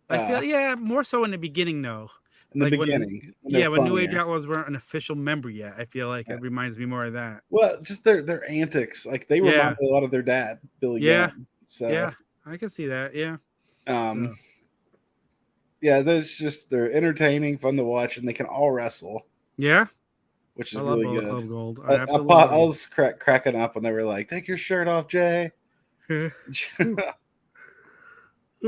I feel more so in the beginning though. In the beginning, when New Age Outlaws weren't an official member yet, I feel like it reminds me more of that. Well, just their antics, like they remind me a lot of their dad, Billy Gunn. So yeah, I can see that. Yeah. Yeah, they're entertaining, fun to watch, and they can all wrestle. Yeah, which is really good. Club Gold. I was cracking up when they were like, "Take your shirt off, Jay." Ooh,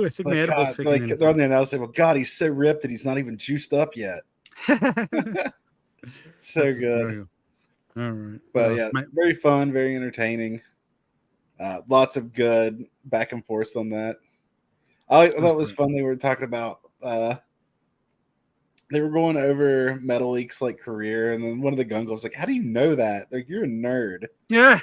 I think they're on the announce table. God, he's so ripped that he's not even juiced up yet. So good. All right, but yeah, very fun, very entertaining. Lots of good back and forth on that. I thought it was fun. They were talking about they were going over Metal Leak's like career, and then one of the Gun was like, "How do you know that? Like, you're a nerd." Yeah,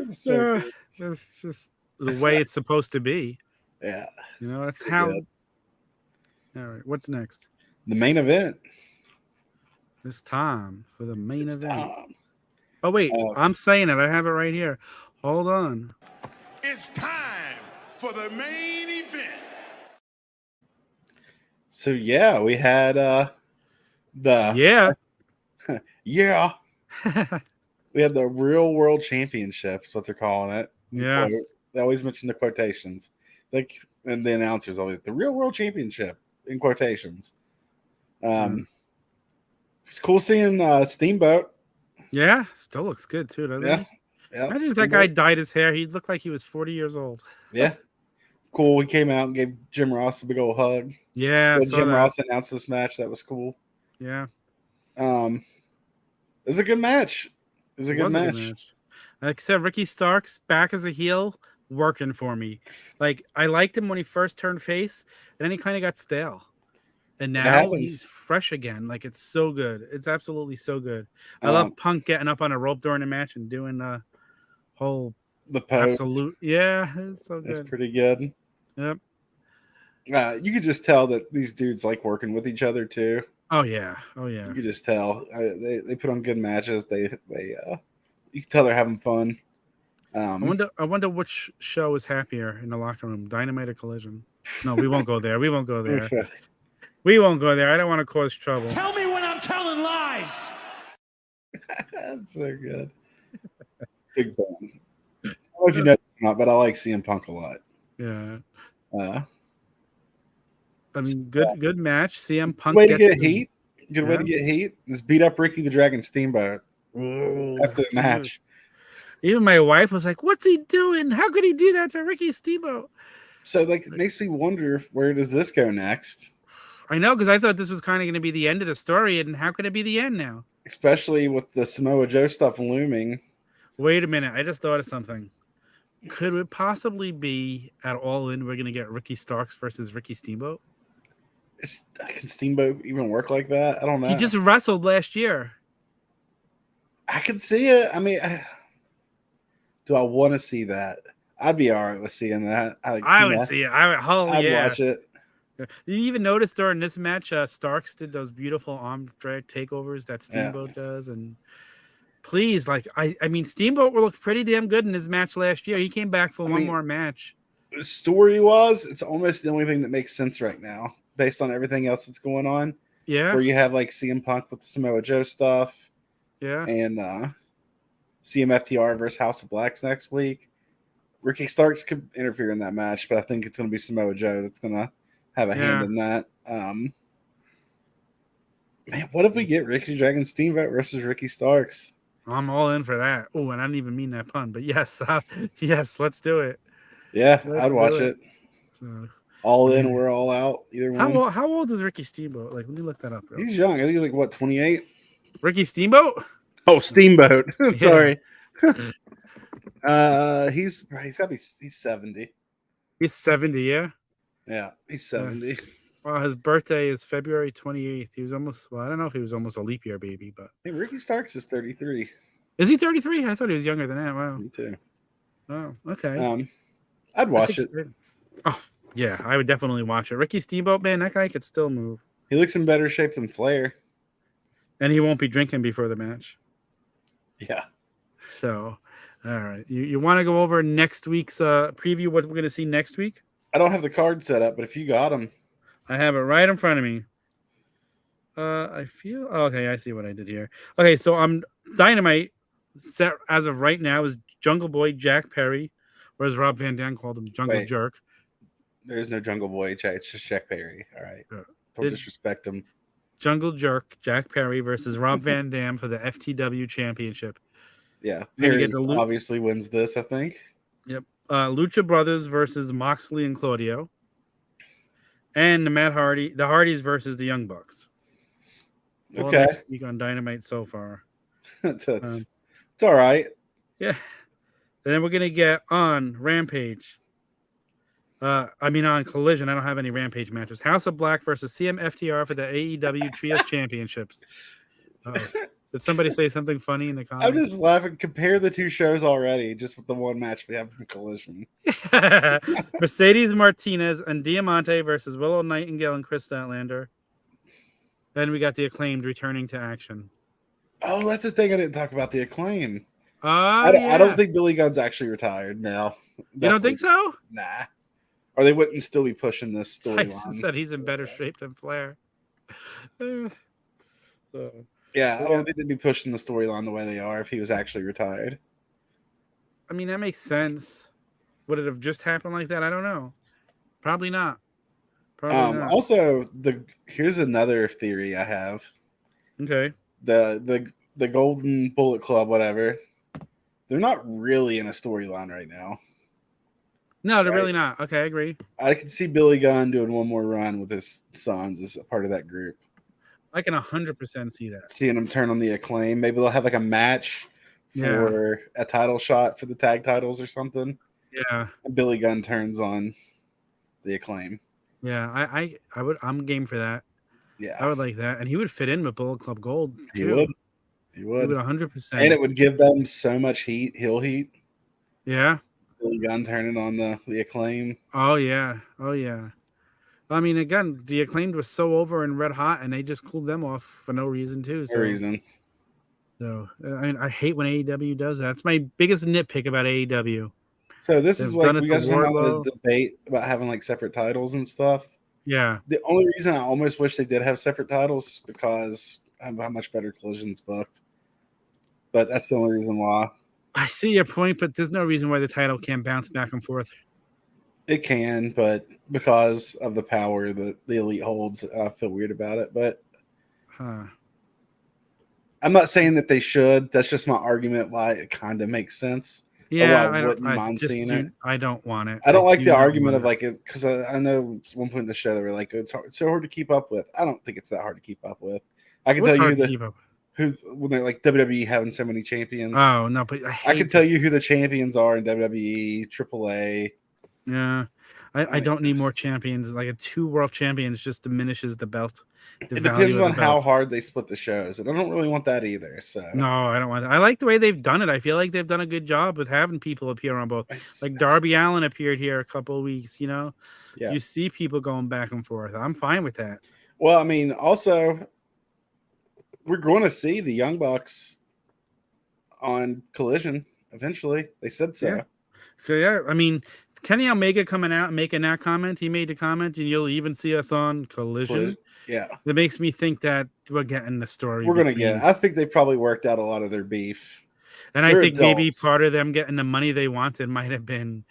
so that's just the way it's supposed to be. Yeah, that's how. Good. All right, what's next? The main event. It's time for the main event. Oh wait, I'm saying it. I have it right here. Hold on. It's time for the main event. So yeah, we had we had the Real World Championship, is what they're calling it. Yeah, they always mention the quotations, like, and the announcers always the Real World Championship in quotations. It's cool seeing Steamboat. Yeah, still looks good too, doesn't he? Yeah. Imagine if that guy dyed his hair, he'd look like he was 40 years old. Yeah. Cool. He came out and gave Jim Ross a big old hug. Yeah. Jim Ross announced this match. That was cool. Yeah. It was a good match. It was a good match. Like I said, Ricky Starks back as a heel, working for me. Like, I liked him when he first turned face, and then he kind of got stale. And now he's fresh again. Like, it's so good. It's absolutely so good. I love Punk getting up on a rope during the match and doing the whole pose. Absolute. Yeah, it's so good. It's pretty good. Yep. You could just tell that these dudes like working with each other too. Oh yeah. You could just tell. They put on good matches. They you can tell they're having fun. I wonder which show is happier in the locker room, Dynamite or Collision. No, we won't go there. We won't go there. We won't go there. I don't want to cause trouble. Tell me when I'm telling lies. That's so good. Big fan. I don't know if you know or not, but I like CM Punk a lot. Yeah. I mean, good match. CM Punk. Way to get heat. Good way to get heat. Just beat up Ricky the Dragon Steamboat after the match. Even my wife was like, "What's he doing? How could he do that to Ricky Steamboat?" So, like, it makes me wonder, where does this go next? I know, because I thought this was kind of going to be the end of the story, and how could it be the end now? Especially with the Samoa Joe stuff looming. Wait a minute. I just thought of something. Could it possibly be at All In we're going to get Ricky Starks versus Ricky Steamboat? Can Steamboat even work like that? I don't know. He just wrestled last year. I can see it. I mean, do I want to see that? I'd be all right with seeing that. I would see it. I'd watch it. Did you even notice during this match, Starks did those beautiful arm drag takeovers that Steamboat does? And please, like, I mean, Steamboat looked pretty damn good in his match last year. He came back for one more match. Story-wise, it's almost the only thing that makes sense right now, based on everything else that's going on. Yeah. Where you have, like, CM Punk with the Samoa Joe stuff. Yeah. And CMFTR versus House of Blacks next week. Ricky Starks could interfere in that match, but I think it's going to be Samoa Joe that's going to have a hand in that. Man, what if we get Ricky Dragon Steamboat versus Ricky Starks? I'm all in for that. Oh, and I didn't even mean that pun, but yes, yes, let's do it. Yeah, I'd watch it. So, all in, we're all out. Either one. How old is Ricky Steamboat? Like, let me look that up. He's young. I think he's like, what, 28? Ricky Steamboat? Oh, Steamboat. Sorry. He's 70. He's 70, yeah. Yeah, he's 70. Well, his birthday is February 28th. He was almost, I don't know if he was almost a leap year baby, but hey, Ricky Starks is 33. Is he 33? I thought he was younger than that. Wow. Me too. Oh, okay. I'd watch it. Oh, Yeah, I would definitely watch it. Ricky Steamboat, man, that guy could still move. He looks in better shape than Flair. And he won't be drinking before the match. Yeah. So, all right. You want to go over next week's preview, what we're going to see next week? I don't have the card set up, but if you got them. I have it right in front of me. I feel... okay, I see what I did here. Okay, so Dynamite set as of right now is Jungle Boy Jack Perry, whereas Rob Van Dam called him Jungle Jerk. There's no Jungle Boy, Jack. It's just Jack Perry. All right. Don't disrespect him. Jungle Jerk Jack Perry versus Rob Van Dam for the FTW Championship. Yeah, Perry obviously wins this, I think. Yep. Lucha Brothers versus Moxley and Claudio. And the Hardys versus the Young Bucks. Okay. Next week on Dynamite so far. It's all right. Yeah. And then we're going to get on Rampage. On Collision. I don't have any Rampage matches. House of Black versus CMFTR for the AEW Trios Championships. Did somebody say something funny in the comments? I'm just laughing. Compare the two shows already, just with the one match we have from Collision. Mercedes Martinez and Diamante versus Willow Nightingale and Chris Statlander. Then we got the Acclaimed returning to action. Oh, that's the thing I didn't talk about, the Acclaim. I don't think Billy Gunn's actually retired now. You don't think so? Nah. Or they wouldn't still be pushing this storyline. Tyson said he's in better shape than Flair. Yeah, I don't think they'd be pushing the storyline the way they are if he was actually retired. I mean, that makes sense. Would it have just happened like that? I don't know. Probably not. Also, here's another theory I have. Okay. The Golden Bullet Club, whatever. They're not really in a storyline right now. No, they're really not. Okay, I agree. I can see Billy Gunn doing one more run with his sons as a part of that group. I can 100% see that. Seeing them turn on the Acclaim. Maybe they'll have like a match for a title shot for the tag titles or something. Yeah. And Billy Gunn turns on the Acclaim. Yeah, I'm game for that. Yeah. I would like that. And he would fit in with Bullet Club Gold. He would. He would 100%. And it would give them so much heel heat. Yeah. Billy Gunn turning on the Acclaim. Oh yeah. I mean, again, the Acclaimed was so over and red hot, and they just cooled them off for no reason too. No reason. So I hate when AEW does that. It's my biggest nitpick about AEW. So this is like we guys were on the debate about having like separate titles and stuff. Yeah. The only reason I almost wish they did have separate titles is because of how much better Collision's booked. But that's the only reason why. I see your point, but there's no reason why the title can't bounce back and forth. It can, but because of the power that the Elite holds, I feel weird about it. But I'm not saying that they should. That's just my argument why it kind of makes sense. Yeah, I wouldn't mind seeing it. I don't want it. I don't like the argument of like it because I know at one point in the show they were like it's so hard to keep up with. I don't think it's that hard to keep up with. I can tell you when they're like WWE having so many champions. Oh no, but I can tell you who the champions are in WWE, AAA. Yeah, I don't need more champions. Like a 2 world champions just diminishes the belt. It depends on how hard they split the shows, and I don't really want that either. So no, I don't want that. I like the way they've done it. I feel like they've done a good job with having people appear on both. Like Darby Allin appeared here a couple of weeks. You see people going back and forth. I'm fine with that. Well, I mean, also we're going to see the Young Bucks on Collision eventually. They said so. Yeah, I mean. Kenny Omega coming out and making that comment. He made the comment, and you'll even see us on Collision. Yeah. It makes me think that we're getting the story. We're going to get. I think they probably worked out a lot of their beef. And I think maybe part of them getting the money they wanted might have been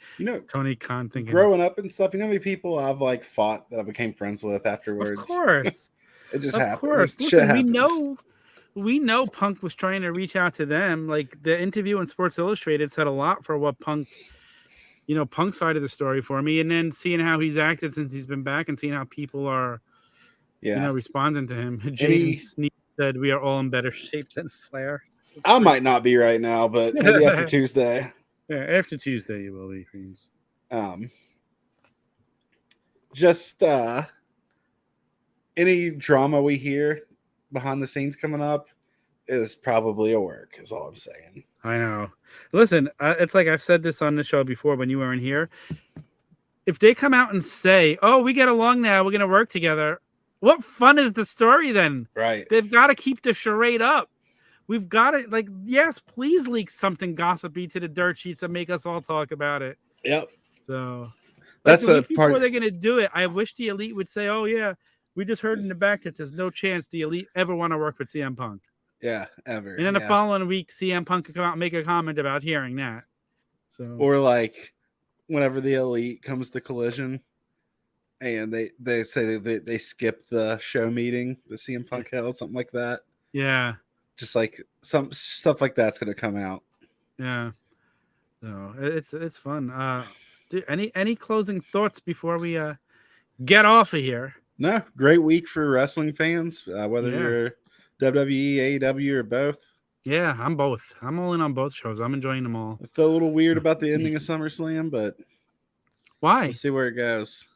Tony Khan thinking. Growing up and stuff, you know how many people I've like fought that I became friends with afterwards? Of course. It just happened. Of course. Listen, we know Punk was trying to reach out to them. Like the interview in Sports Illustrated said a lot for what Punk... Punk's side of the story for me, and then seeing how he's acted since he's been back and seeing how people are, responding to him. Jaden Sneed said we are all in better shape than Flair. I might not be right now, but maybe after Tuesday. Yeah, after Tuesday you will be, please. Just any drama we hear behind the scenes coming up is probably a work, is all I'm saying. I know. Listen, it's like I've said this on the show before when you weren't here. if they come out and say, "Oh, we get along now, we're gonna work together," what fun is the story then? Right. They've got to keep the charade up. We've got to yes, please leak something gossipy to the dirt sheets and make us all talk about it. Yep. So That's the a week before part. they're gonna do it. I wish the Elite would say, "Oh yeah, we just heard in the back that there's no chance the Elite ever want to work with CM Punk." Yeah, ever. And then the following week, CM Punk could come out and make a comment about hearing that. So Or like whenever the Elite comes to Collision and they say they skip the show meeting, the CM Punk held, something like that. yeah. Just like some stuff like that's gonna come out. Yeah. So it's fun. Any closing thoughts before we get off of here? No, great week for wrestling fans, whether you're WWE, AEW, or both. Yeah, I'm both. I'm all in on both shows. I'm enjoying them all. I felt a little weird about the ending of SummerSlam, but Why? we'll see where it goes.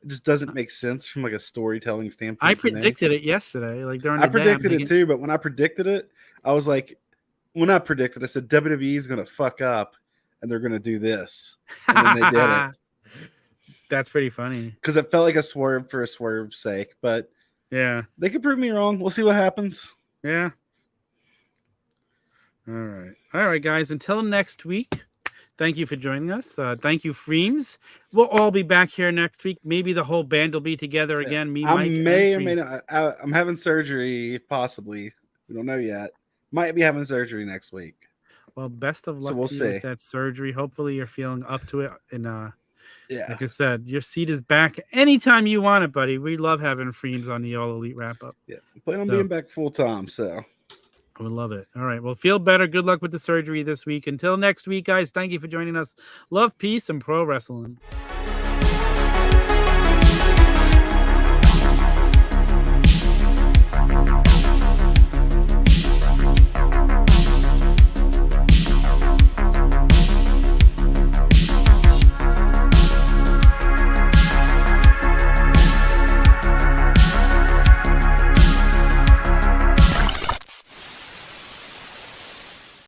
It just doesn't make sense from like a storytelling standpoint. I predicted it yesterday, like during I the day. predicted it too, but when I predicted it, I was like, when I predicted, I said WWE is going to fuck up and they're going to do this, and then they did it. That's pretty funny because it felt like a swerve for a swerve's sake. But yeah, they could prove me wrong. We'll see what happens. Yeah. All right, guys. Until next week. Thank you for joining us. Thank you, Freems. We'll all be back here next week. Maybe the whole band will be together again. Me, I Mike, may or and may not. I'm having surgery, possibly. We don't know yet. Might be having surgery next week. Well, best of luck we'll to you see. with that surgery. Hopefully, you're feeling up to it. And yeah, like I said, your seat is back anytime you want it, buddy. We love having Freems on the All Elite Wrap Up. Yeah, plan on being back full time. So I would love it. All right. Well, feel better. Good luck with the surgery this week. Until next week, guys. Thank you for joining us. Love, peace, and pro wrestling.